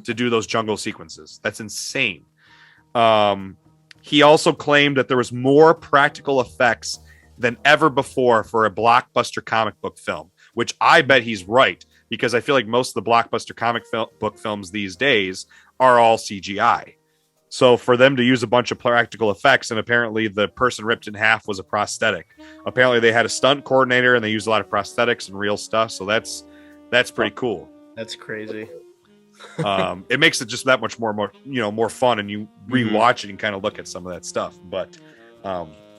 to do those jungle sequences. That's insane. He also claimed that there was more practical effects than ever before for a blockbuster comic book film, which I bet he's right, because I feel like most of the blockbuster comic book films these days are all CGI. So for them to use a bunch of practical effects, and apparently the person ripped in half was a prosthetic. Apparently they had a stunt coordinator, and they used a lot of prosthetics and real stuff. So that's pretty cool. That's crazy. It makes it just that much more more fun, and you rewatch it and kind of look at some of that stuff. But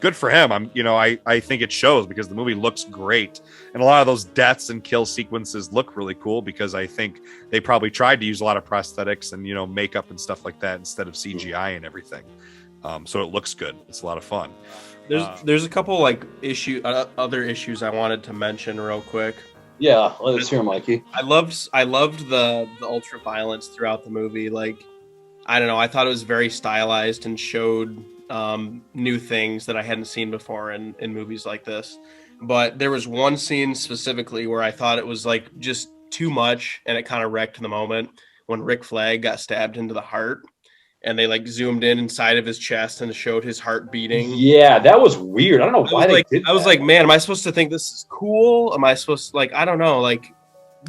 good for him. I think it shows, because the movie looks great, and a lot of those deaths and kill sequences look really cool, because I think they probably tried to use a lot of prosthetics and makeup and stuff like that instead of CGI and everything. So it looks good. It's a lot of fun. There's a couple like other issues I wanted to mention real quick. Yeah, let's hear, Mikey. I loved the ultra violence throughout the movie. Like, I don't know, I thought it was very stylized and showed new things that I hadn't seen before in movies like this. But there was one scene specifically where I thought it was like just too much, and it kind of wrecked the moment, when Rick Flag got stabbed into the heart, and they like zoomed in inside of his chest and showed his heart beating. Yeah, that was weird. I don't know why they did that. I was like, man, am I supposed to think this is cool? Am I supposed to, like, I don't know, like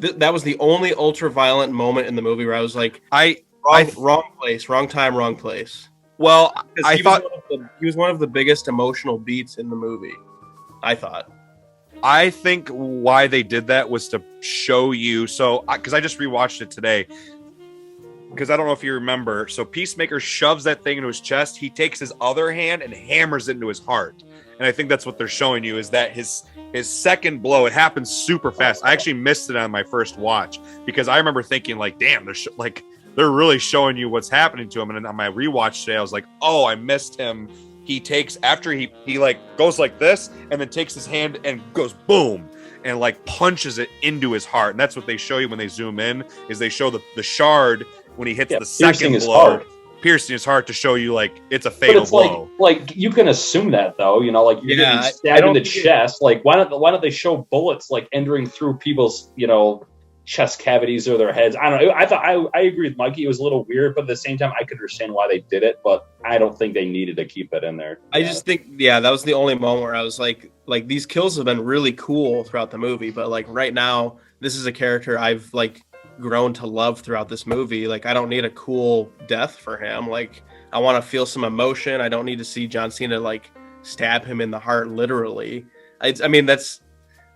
that was the only ultra violent moment in the movie where I was like, wrong place, wrong time, wrong place. Well, I thought he was one of the biggest emotional beats in the movie. I think why they did that was to show you. So, because I just rewatched it today, because I don't know if you remember. So Peacemaker shoves that thing into his chest. He takes his other hand and hammers it into his heart. And I think that's what they're showing you, is that his second blow, it happens super fast. I actually missed it on my first watch, because I remember thinking like, damn, they're really showing you what's happening to him. And then on my rewatch today, I was like, oh, I missed him. He takes, after he like goes like this, and then takes his hand and goes boom, and like punches it into his heart. And that's what they show you when they zoom in, is they show the shard when he hits the second blow, piercing his heart, to show you like it's a fatal blow. Like you can assume that though, like you're getting stabbed in the chest. Like why don't they show bullets like entering through people's chest cavities or their heads? I don't know. I agree with Mikey. It was a little weird, but at the same time, I could understand why they did it. But I don't think they needed to keep it in there. I just think, that was the only moment where I was like these kills have been really cool throughout the movie, but like right now, this is a character I've like grown to love throughout this movie. Like I don't need a cool death for him. Like I want to feel some emotion. I don't need to see John Cena like stab him in the heart literally. I mean that's,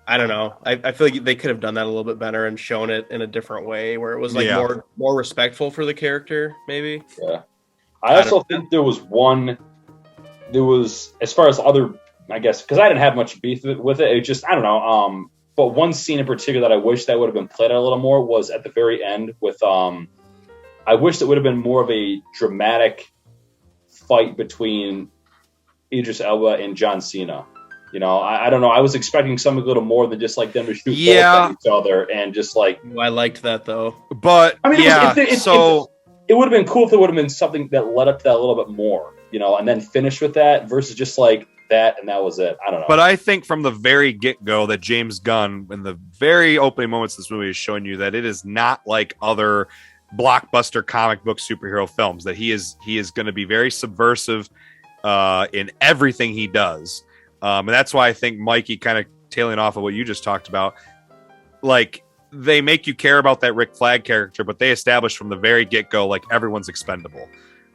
I don't know. I feel like they could have done that a little bit better and shown it in a different way, where it was like more respectful for the character, maybe. Yeah. I also think there was, as far as other, I guess, because I didn't have much beef with it. It just, I don't know. But one scene in particular that I wish that would have been played out a little more was at the very end with, I wish it would have been more of a dramatic fight between Idris Elba and John Cena. I don't know. I was expecting something a little more than just like them to shoot bullets at each other and just like. I liked that though. But I mean, it would have been cool if it would have been something that led up to that a little bit more, and then finish with that versus just like that and that was it. I don't know. But I think from the very get-go that James Gunn, in the very opening moments of this movie, is showing you that it is not like other blockbuster comic book superhero films. That he is going to be very subversive in everything he does. And that's why I think Mikey, kind of tailing off of what you just talked about, like they make you care about that Rick Flag character, but they establish from the very get-go, like everyone's expendable.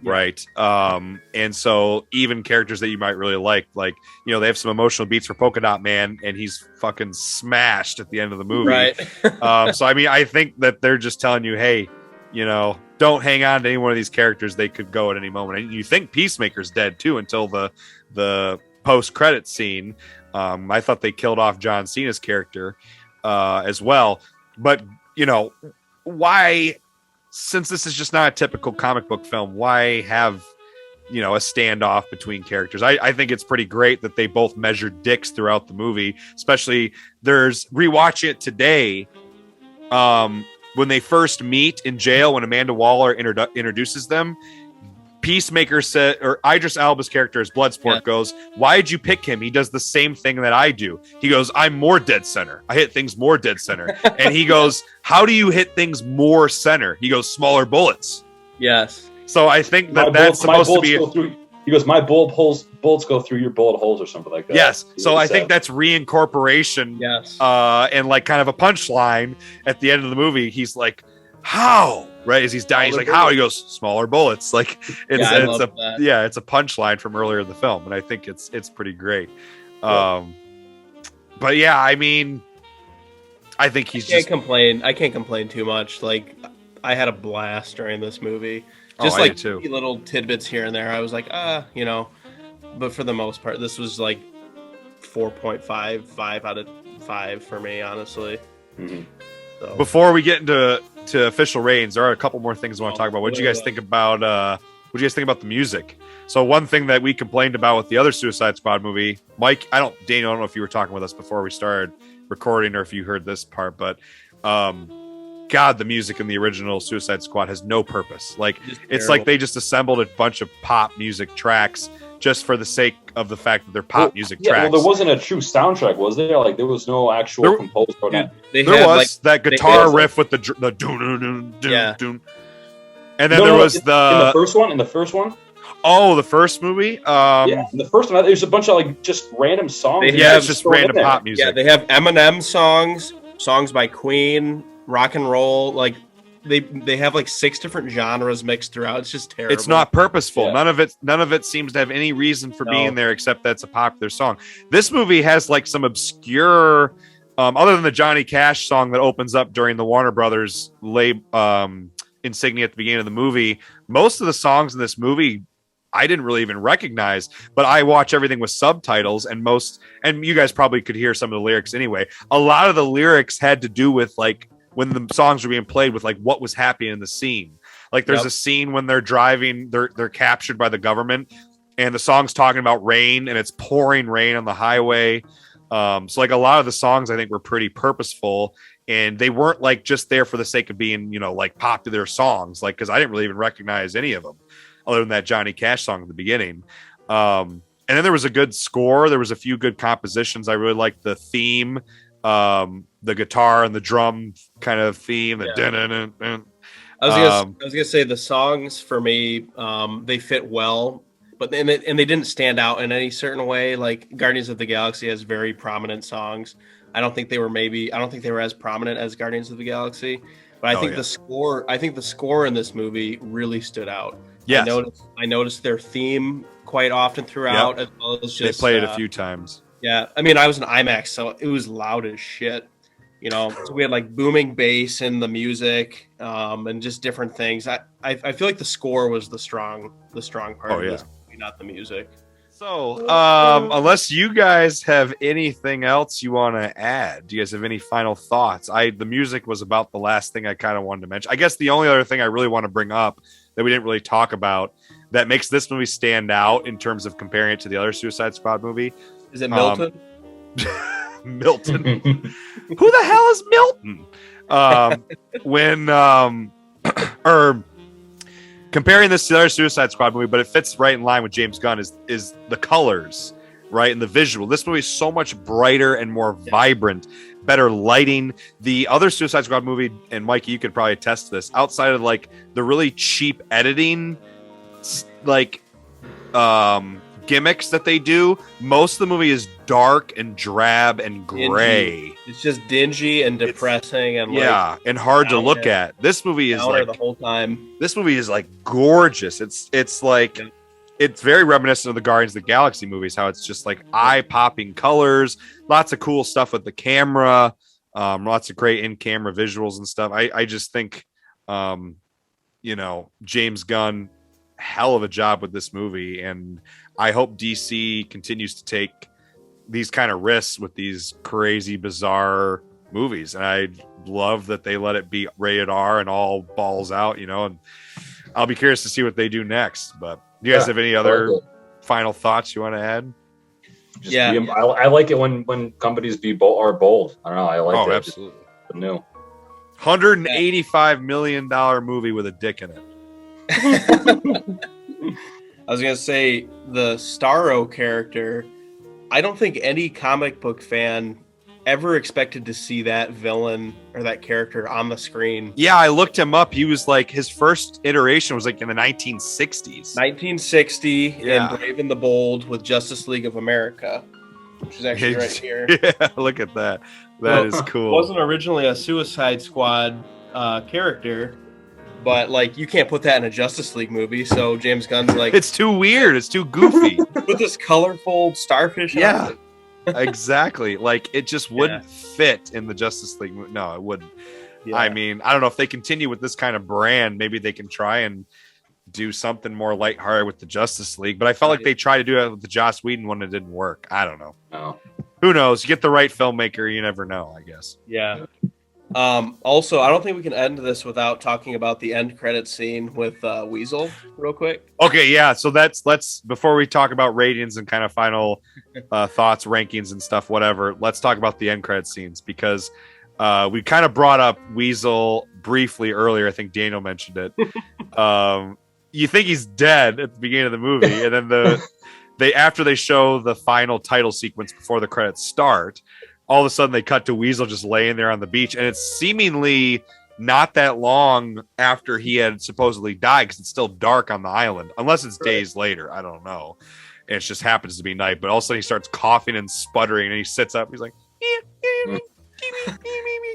Yeah. Right. And so even characters that you might really like, they have some emotional beats for Polka Dot Man, and he's fucking smashed at the end of the movie. Right. So, I mean, I think that they're just telling you, hey, don't hang on to any one of these characters. They could go at any moment. And you think Peacemaker's dead too, until the post-credit scene. I thought they killed off John Cena's character as well. But, why, since this is just not a typical comic book film, why have, a standoff between characters? I think it's pretty great that they both measure dicks throughout the movie, especially rewatching it today. When they first meet in jail, when Amanda Waller introduces them, Peacemaker said, or Idris Elba's character as Bloodsport goes, "Why'd you pick him? He does the same thing that I do." He goes, "I'm more dead center. I hit things more dead center." And he goes, "How do you hit things more center?" He goes, "Smaller bullets." Yes. So I think that's supposed to be. He goes, "My bullets go through your bullet holes," or something like that. Yes. So I think that's reincorporation. Yes. And like kind of a punchline at the end of the movie. He's like, "How?" Right as he's dying, he's like, "How?" He goes, "Smaller bullets." Like it's a punchline from earlier in the film, and I think it's pretty great. But yeah, I mean, I think I can't complain too much. Like I had a blast during this movie. Oh, Just I like did too. little tidbits here and there. I was like, but for the most part, this was like 4.5 out of 5 for me, honestly. Mm-hmm. So. Before we get into official ratings, there are a couple more things I want to talk about. What did you guys think about? What do you guys think about the music? So one thing that we complained about with the other Suicide Squad movie, Mike, Daniel, I don't know if you were talking with us before we started recording or if you heard this part, but God, the music in the original Suicide Squad has no purpose. Like it's like they just assembled a bunch of pop music tracks just for the sake of the fact that they're pop music tracks. Well, there wasn't a true soundtrack, was there? Like there was no actual composer. There was that guitar riff with the doon doon. And then there was in the first one. In the first one. Oh, the first movie. Yeah, in the first one, there's a bunch of like just random songs. It's just random pop music. Yeah, they have Eminem songs by Queen, rock and roll. Like they have like 6 different genres mixed throughout. It's just terrible. It's not purposeful. Yeah. None of it seems to have any reason for being there except that's a popular song. This movie has like some obscure, other than the Johnny Cash song that opens up during the Warner Brothers insignia at the beginning of the movie. Most of the songs in this movie I didn't really even recognize, but I watch everything with subtitles, and you guys probably could hear some of the lyrics anyway. A lot of the lyrics had to do with like when the songs were being played with like what was happening in the scene. Like there's a scene when they're driving, they're captured by the government, and the song's talking about rain, and it's pouring rain on the highway. So like a lot of the songs I think were pretty purposeful, and they weren't like just there for the sake of being, like popular songs. Like, cause I didn't really even recognize any of them other than that Johnny Cash song at the beginning. And then there was a good score. There was a few good compositions. I really liked the theme, the guitar and the drum kind of theme. I was gonna say the songs for me, they fit well, but they didn't stand out in any certain way. Like Guardians of the Galaxy has very prominent songs. I don't think they were as prominent as Guardians of the Galaxy, but I think the score in this movie really stood out. Yes. I noticed their theme quite often throughout, as well as just they played it a few times. Yeah, I mean, I was in IMAX, so it was loud as shit. So we had like booming bass in the music, and just different things. I feel like the score was the strong part of this movie, not the music. So, unless you guys have anything else you want to add, do you guys have any final thoughts? The music was about the last thing I kind of wanted to mention. I guess the only other thing I really want to bring up that we didn't really talk about that makes this movie stand out in terms of comparing it to the other Suicide Squad movie. Is it Milton? Milton. Who the hell is Milton? Comparing this to the other Suicide Squad movie, but it fits right in line with James Gunn is the colors, right? And the visual. This movie is so much brighter and more vibrant, better lighting. The other Suicide Squad movie, and Mikey, you could probably attest to this, outside of like the really cheap editing, like gimmicks that they do, most of the movie is dark and drab and gray. It's just dingy and depressing and and hard to look at. This movie is like the whole time. This movie is like gorgeous. It's like it's very reminiscent of the Guardians of the Galaxy movies, how it's just like eye-popping colors, lots of cool stuff with the camera, lots of great in-camera visuals and stuff. I just think James Gunn, hell of a job with this movie, and I hope DC continues to take these kind of risks with these crazy, bizarre movies. And I love that they let it be rated R and all balls out, and I'll be curious to see what they do next. But do you guys have any other final thoughts you want to add? I like it when companies are bold. I don't know. I like it. Absolutely. New. $185 million movie with a dick in it. I was going to say the Starro character, I don't think any comic book fan ever expected to see that villain or that character on the screen. Yeah, I looked him up. He was like, his first iteration was like in the 1960s. 1960 in Brave and the Bold with Justice League of America, which is actually right here. Yeah, look at that. That is cool. It wasn't originally a Suicide Squad character, but like you can't put that in a Justice League movie. So James Gunn's like, it's too weird. It's too goofy. With this colorful starfish. Yeah, exactly. Like it just wouldn't fit in the Justice League movie. No, it wouldn't. Yeah. I mean, I don't know if they continue with this kind of brand. Maybe they can try and do something more lighthearted with the Justice League. But I felt like they tried to do it with the Joss Whedon one. It didn't work. I don't know. No. Who knows? You get the right filmmaker, you never know, I guess. Yeah. Also, I don't think we can end this without talking about the end credit scene with Weasel real quick. Okay, yeah. So let's before we talk about ratings and kind of final thoughts, rankings, and stuff, whatever. Let's talk about the end credit scenes because we kind of brought up Weasel briefly earlier. I think Daniel mentioned it. You think he's dead at the beginning of the movie, and then after they show the final title sequence before the credits start, all of a sudden they cut to Weasel just laying there on the beach, and it's seemingly not that long after he had supposedly died because it's still dark on the island, unless it's days later. I don't know. And it just happens to be night, but all of a sudden he starts coughing and sputtering, and he sits up. He's like,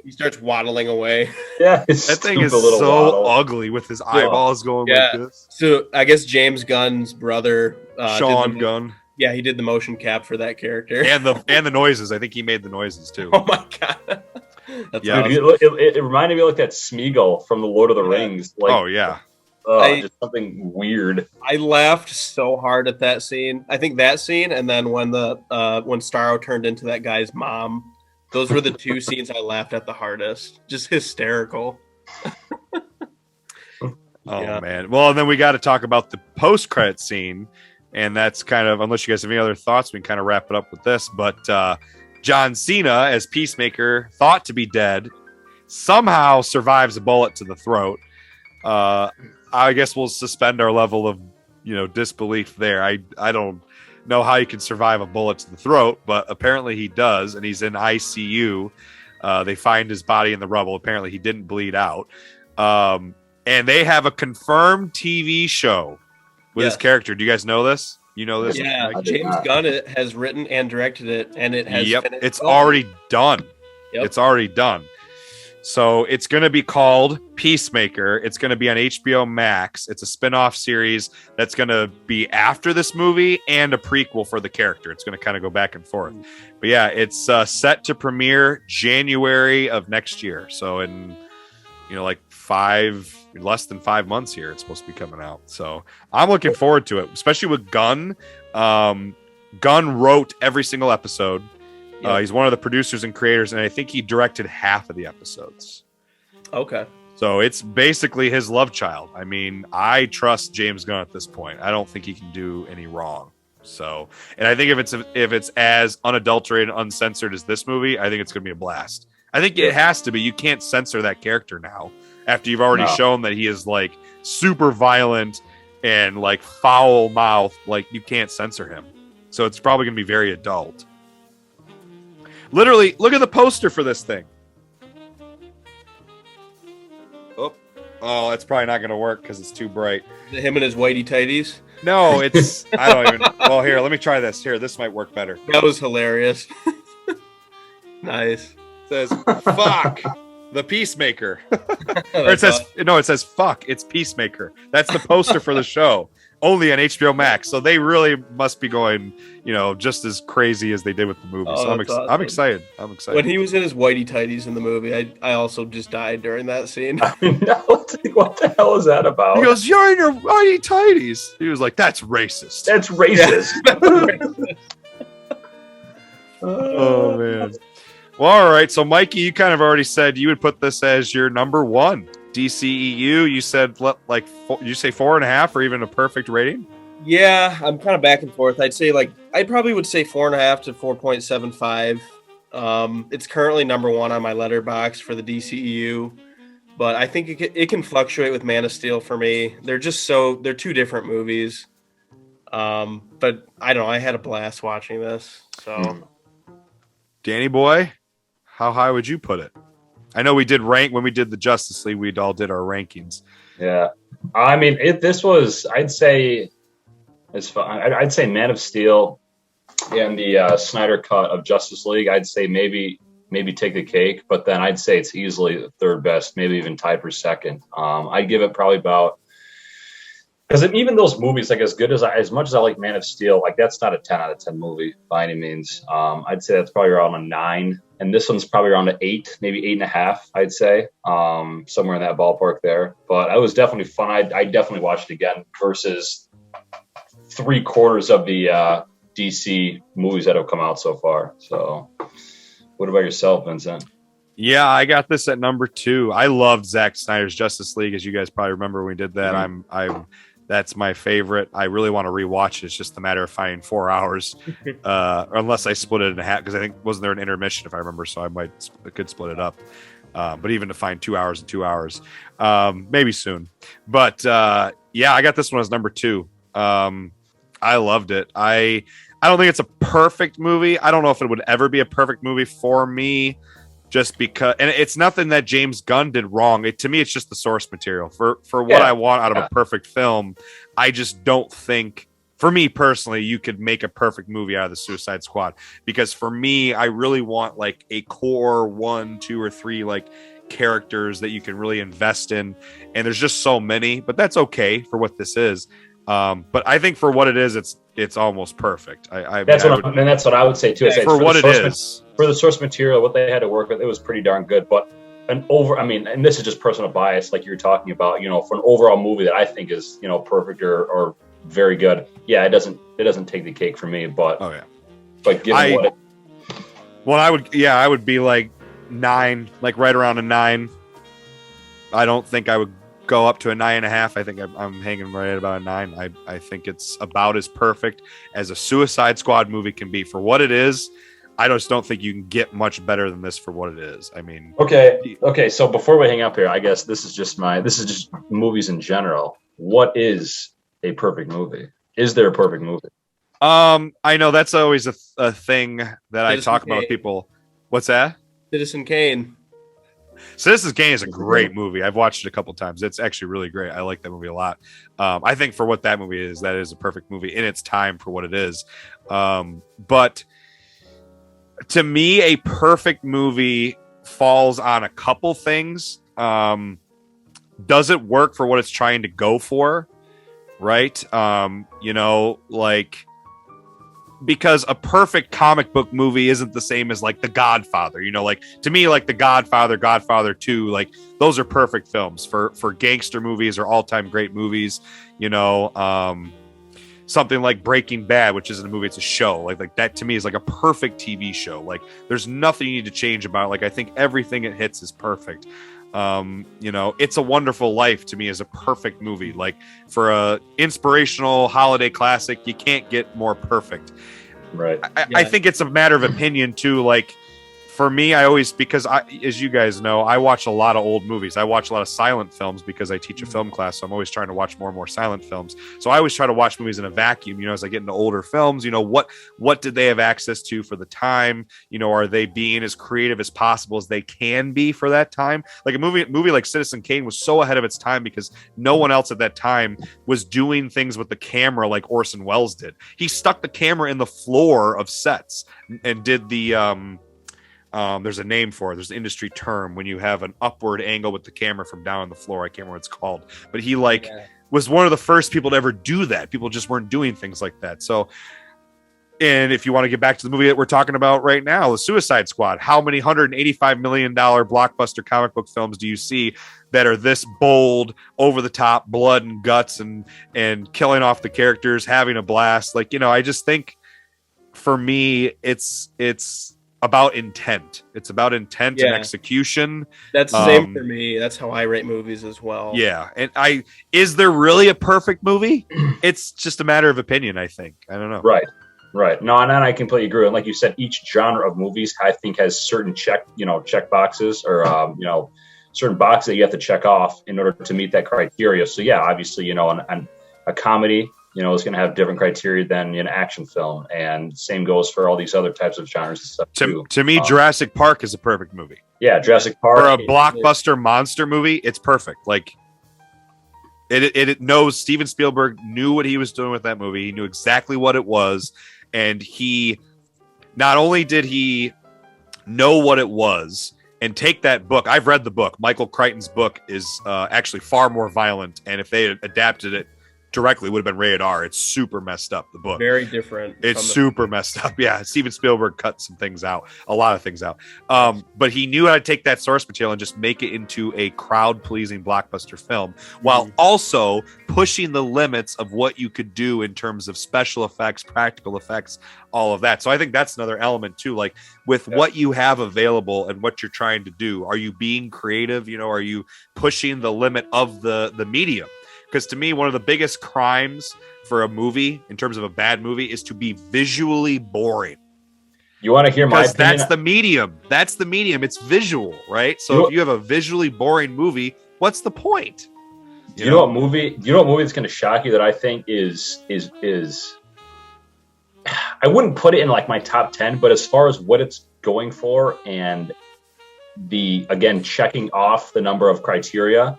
he starts waddling away. Yeah, that thing is so ugly with his eyeballs going like this. So I guess James Gunn's brother, Sean Gunn. Yeah, he did the motion cap for that character, and the noises. I think he made the noises too. Oh my god! That's it reminded me of like that Smeagol from the Lord of the Rings. Like, oh yeah, just something weird. I laughed so hard at that scene. I think that scene, and then when when Starro turned into that guy's mom, those were the two scenes I laughed at the hardest. Just hysterical. Man. Well, and then we got to talk about the post-credit scene. And that's kind of, unless you guys have any other thoughts, we can kind of wrap it up with this. But John Cena, as Peacemaker, thought to be dead, somehow survives a bullet to the throat. I guess we'll suspend our level of, disbelief there. I don't know how you can survive a bullet to the throat, but apparently he does, and he's in ICU. They find his body in the rubble. Apparently he didn't bleed out. And they have a confirmed TV show with his character. Do you guys know this? You know this? Yeah, James Gunn has written and directed it, and it has. Yep, it's already done. Yep. It's already done. So it's going to be called Peacemaker. It's going to be on HBO Max. It's a spin-off series that's going to be after this movie and a prequel for the character. It's going to kind of go back and forth. But yeah, it's set to premiere January of next year. So in less than 5 months here, it's supposed to be coming out. So I'm looking forward to it, especially with Gunn. Gunn wrote every single episode. He's one of the producers and creators, and I think he directed half of the episodes. Okay. So it's basically his love child. I mean, I trust James Gunn at this point. I don't think he can do any wrong. So, and I think if it's as unadulterated, uncensored as this movie, I think it's going to be a blast. I think it has to be. You can't censor that character now after you've already shown that he is like super violent and like foul mouth. Like you can't censor him. So it's probably going to be very adult. Literally, look at the poster for this thing. Oh, it's probably not going to work because it's too bright. Him and his whitey tighties? No, it's... I don't even... Well, here, let me try this. Here, this might work better. That was hilarious. Nice. It says, fuck, the Peacemaker. Or it says, fuck, it's Peacemaker. That's the poster for the show. Only on HBO Max. So they really must be going, just as crazy as they did with the movie. So I'm excited. I'm excited. When he was in his whitey tighties in the movie, I also just died during that scene. What the hell is that about? He goes, "You're in your whitey tighties." He was like, "That's racist." That's racist. Oh man. Well, all right. So Mikey, you kind of already said you would put this as your number one. DCEU, you said you say 4.5 or even a perfect rating? Yeah, I'm kind of back and forth. I probably would say 4.5 to 4.75. It's currently number one on my letterbox for the DCEU, but I think it can fluctuate with Man of Steel for me. They're two different movies. But I don't know. I had a blast watching this. So, Danny boy, how high would you put it? I know we did rank when we did the Justice League. We all did our rankings. Yeah, I mean, this was, I'd say Man of Steel and the Snyder cut of Justice League. I'd say maybe take the cake, but then I'd say it's easily the third best, maybe even tied for second. I'd give it probably about, because even those movies, like as much as I like Man of Steel, like that's not a 10 out of 10 movie by any means. I'd say that's probably around a 9. and this one's probably around an 8, maybe 8.5, I'd say, somewhere in that ballpark there. But I was definitely fun. I definitely watched it again versus 3/4 of the DC movies that have come out so far. So, what about yourself, Vincent? Yeah, I got this at number 2. I loved Zack Snyder's Justice League, as you guys probably remember when we did that. Mm-hmm. That's my favorite. I really want to rewatch it. It's just a matter of finding 4 hours, unless I split it in half, because I think wasn't there an intermission if I remember, so I could split it up. But even to find 2 hours and 2 hours, maybe soon. But yeah, I got this one as number 2. I loved it. I don't think it's a perfect movie. I don't know if it would ever be a perfect movie for me. Just because, and it's nothing that James Gunn did wrong. To me, it's just the source material for what I want out of a perfect film. I just don't think, for me personally, you could make a perfect movie out of the Suicide Squad, because for me, I really want like a core 1, 2, or 3 like characters that you can really invest in, and there's just so many. But that's okay for what this is. But I think for what it is, it's almost perfect. That's what I would say too. For what it is. For the source material, what they had to work with, it was pretty darn good. But and this is just personal bias, like you're talking about, for an overall movie that I think is, perfect or very good. Yeah, it doesn't take the cake for me. But but given I would be like 9, like right around a 9. I don't think I would go up to a 9.5. I think I'm hanging right at about a 9. I think it's about as perfect as a Suicide Squad movie can be for what it is. I just don't think you can get much better than this for what it is. I mean, okay. So before we hang up here, I guess this is just movies in general. What is a perfect movie? Is there a perfect movie? I know that's always a thing that I talk about with people. What's that? Citizen Kane. Citizen Kane is a great movie. I've watched it a couple times. It's actually really great. I like that movie a lot. I think for what that movie is, that is a perfect movie in its time for what it is. But to me, a perfect movie falls on a couple things. Does it work for what it's trying to go for? Right? Because a perfect comic book movie isn't the same as like The Godfather, like to me, like The Godfather, Godfather 2, like those are perfect films for gangster movies or all-time great movies. Something like Breaking Bad, which isn't a movie, it's a show. Like that to me is like a perfect TV show. Like there's nothing you need to change about it. Like I think everything it hits is perfect. It's a Wonderful Life to me is a perfect movie. Like for a inspirational holiday classic, you can't get more perfect. Right. I think it's a matter of opinion too. Like for me, because as you guys know, I watch a lot of old movies. I watch a lot of silent films because I teach a film class. So I'm always trying to watch more and more silent films. So I always try to watch movies in a vacuum, as I get into older films, what did they have access to for the time? Are they being as creative as possible as they can be for that time? Like a movie like Citizen Kane was so ahead of its time because no one else at that time was doing things with the camera like Orson Welles did. He stuck the camera in the floor of sets and did the, there's a name for it. There's an industry term when you have an upward angle with the camera from down on the floor. I can't remember what it's called, but he was one of the first people to ever do that. People just weren't doing things like that. So, and if you want to get back to the movie that we're talking about right now, The Suicide Squad, how many $185 million blockbuster comic book films do you see that are this bold, over the top, blood and guts and killing off the characters, having a blast? Like, I just think for me, it's about intent. It's about intent and execution. That's the same for me. That's how I rate movies as well. Yeah. And is there really a perfect movie? It's just a matter of opinion, I think. I don't know. Right. No, and I completely agree. And like you said, each genre of movies, I think, has certain check boxes or, certain boxes that you have to check off in order to meet that criteria. So yeah, obviously, and a comedy, is going to have different criteria than an action film, and same goes for all these other types of genres and stuff too. To me, Jurassic Park is a perfect movie. Yeah, Jurassic Park for a blockbuster monster movie. It's perfect. Like it knows Steven Spielberg knew what he was doing with that movie. He knew exactly what it was, and he not only did he know what it was and take that book. I've read the book. Michael Crichton's book is actually far more violent, and if they had adapted it directly, it would have been rated R. It's super messed up, the book. Very different. It's super messed up. Yeah, Steven Spielberg cut some things out, a lot of things out. But he knew how to take that source material and just make it into a crowd-pleasing blockbuster film, while also pushing the limits of what you could do in terms of special effects, practical effects, all of that. So I think that's another element too. Like with what you have available and what you're trying to do, are you being creative? You know, are you pushing the limit of the medium? Because to me, one of the biggest crimes for a movie, in terms of a bad movie, is to be visually boring. You want to hear my opinion? That's the medium. That's the medium. It's visual, right? So if you have a visually boring movie, what's the point? You know what movie that's going to shock you that I think is I wouldn't put it in like my top 10, but as far as what it's going for and again checking off the number of criteria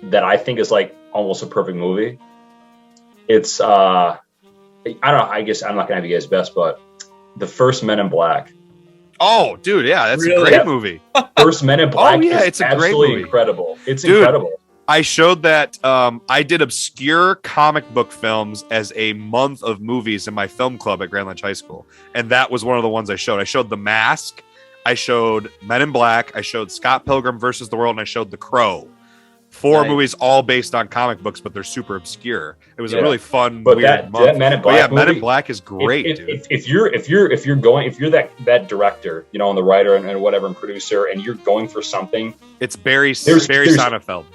that I think is like almost a perfect movie. It's I don't know, I guess I'm not gonna have you guys best, but the first Men in Black. Oh, dude, yeah, that's a great movie. First Men in Black it's a great movie. Incredible. It's incredible. I showed that I did obscure comic book films as a month of movies in my film club at Grand Ledge High School. And that was one of the ones I showed. I showed The Mask. I showed Men in Black. I showed Scott Pilgrim versus the World. And I showed The Crow. 4 movies all based on comic books, but they're super obscure. It was a really fun, weird month. That Men in Black Men in Black is great, dude. If you're that director, you know, and the writer and whatever and producer, and you're going for something, it's Barry Sonnenfeld.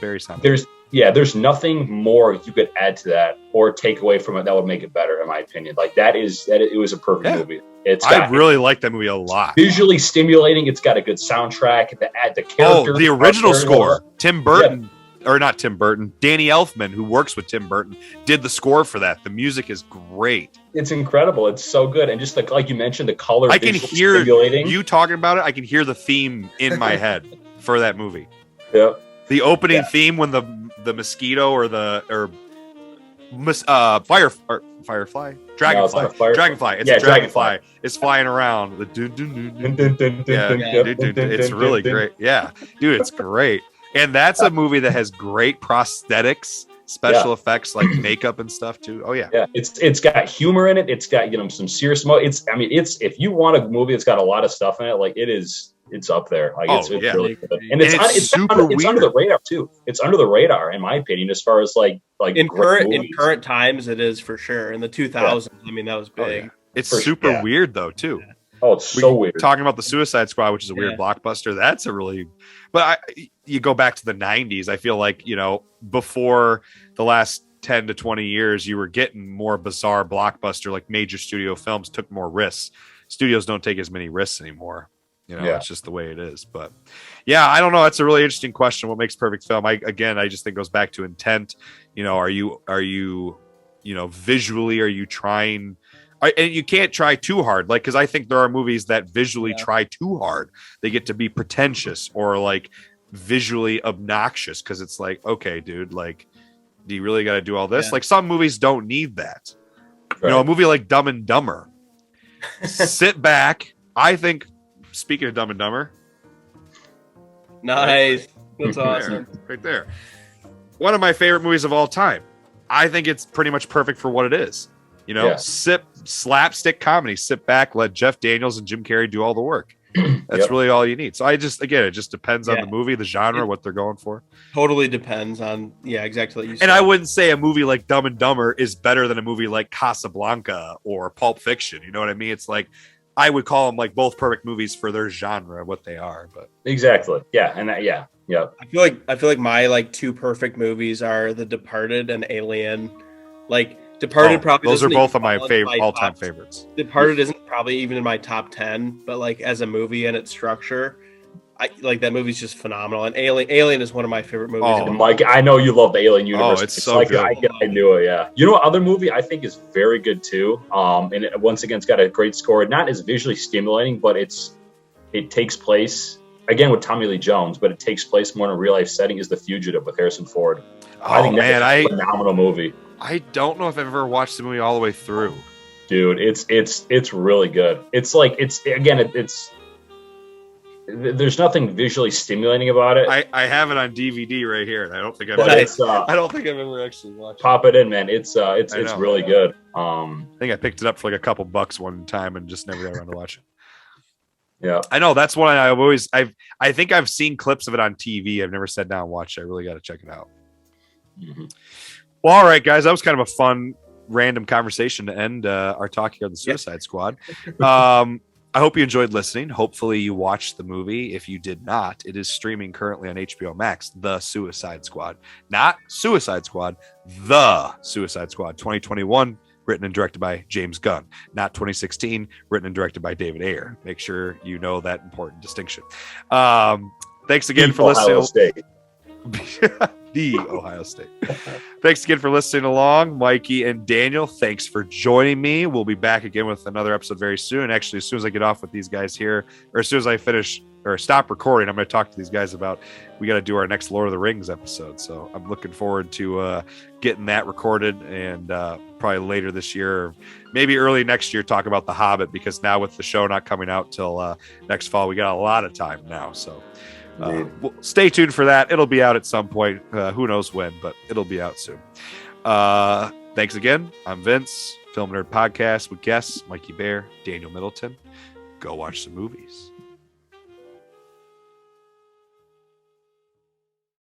There's nothing more you could add to that or take away from it that would make it better, in my opinion. Like it was a perfect movie. I really like that movie a lot. Visually stimulating. It's got a good soundtrack. The characters. The original score, Tim Burton. Or not Tim Burton, Danny Elfman, who works with Tim Burton, did the score for that. The music is great. It's incredible. It's so good. And just like you mentioned, the color. I can hear you talking about it. I can hear the theme in my head for that movie. Yeah. The opening theme when the mosquito or firefly? Dragonfly. It's a dragonfly. It's flying around. It's really great. Yeah. Dude, it's great. And that's a movie that has great prosthetics, special effects like makeup and stuff too. Oh yeah. Yeah. It's got humor in it. It's got, some serious if you want a movie that's got a lot of stuff in it, like it's up there. Like it's really good. And it's under the radar too. It's under the radar in my opinion, as far as like in current times it is for sure. In the 2000s, I mean that was big. Oh, yeah. It's super weird though too. Yeah. Oh, it's so weird. Talking about the Suicide Squad, which is a weird blockbuster. That's a really, but you go back to the 90s. I feel like, before the last 10 to 20 years, you were getting more bizarre blockbuster, like major studio films took more risks. Studios don't take as many risks anymore. It's just the way it is. But yeah, I don't know. That's a really interesting question. What makes perfect film? I just think it goes back to intent. Are you visually, are you trying? And you can't try too hard, because I think there are movies that visually try too hard. They get to be pretentious or like visually obnoxious because it's like, okay, dude, like, do you really got to do all this? Like some movies don't need that. Right. A movie like Dumb and Dumber. Sit back. I think, speaking of Dumb and Dumber. Nice. That's awesome. Right there. One of my favorite movies of all time. I think it's pretty much perfect for what it is. Slapstick comedy. Sit back, let Jeff Daniels and Jim Carrey do all the work. That's really all you need. So it just depends on the movie, the genre, what they're going for. Totally depends on, exactly what you said. And I wouldn't say a movie like Dumb and Dumber is better than a movie like Casablanca or Pulp Fiction. You know what I mean? It's like, I would call them like both perfect movies for their genre, what they are. But exactly. Yeah. And yeah. I feel like my like 2 perfect movies are The Departed and Alien. Like, Departed probably those are both of my favorite all-time favorites. Departed isn't probably even in my top 10, but like as a movie and its structure, I like that movie's just phenomenal. And Alien is one of my favorite movies. Oh, Mike, I know you love the Alien universe. Oh, it's so good. I knew it. Yeah, other movie I think is very good too. And once again, it's got a great score. Not as visually stimulating, but it takes place again with Tommy Lee Jones, but it takes place more in a real life setting. Is The Fugitive with Harrison Ford. I think that's a phenomenal movie. I don't know if I've ever watched the movie all the way through. Dude, it's really good. It's there's nothing visually stimulating about it. I have it on DVD right here, and I don't think I've ever actually watched it. Pop it in, man. It's really good. I think I picked it up for like a couple bucks one time and just never got around to watch it. Yeah, I know that's one I think I've seen clips of it on TV. I've never sat down and watched it. I really got to check it out. Mm-hmm. Well, all right, guys, that was kind of a fun random conversation to end our talk here on the Suicide Squad. I hope you enjoyed listening. Hopefully you watched the movie. If you did not, it is streaming currently on HBO Max, The Suicide Squad. Not Suicide Squad, The Suicide Squad 2021, written and directed by James Gunn. Not 2016, written and directed by David Ayer. Make sure you know that important distinction. Thanks again for listening. The Ohio State. Thanks again for listening along, Mikey and Daniel. Thanks for joining me. We'll be back again with another episode very soon. Actually, as soon as I get off with these guys here, or as soon as I finish or stop recording, I'm going to talk to these guys about we got to do our next Lord of the Rings episode. So I'm looking forward to getting that recorded, and probably later this year, or maybe early next year, talk about The Hobbit, because now with the show not coming out till next fall, we got a lot of time now. So well, stay tuned for that. It'll be out at some point. Who knows when, but it'll be out soon. Thanks again. I'm Vince, Film Nerd Podcast with guests Mikey Bair, Daniel Middleton. Go watch some movies.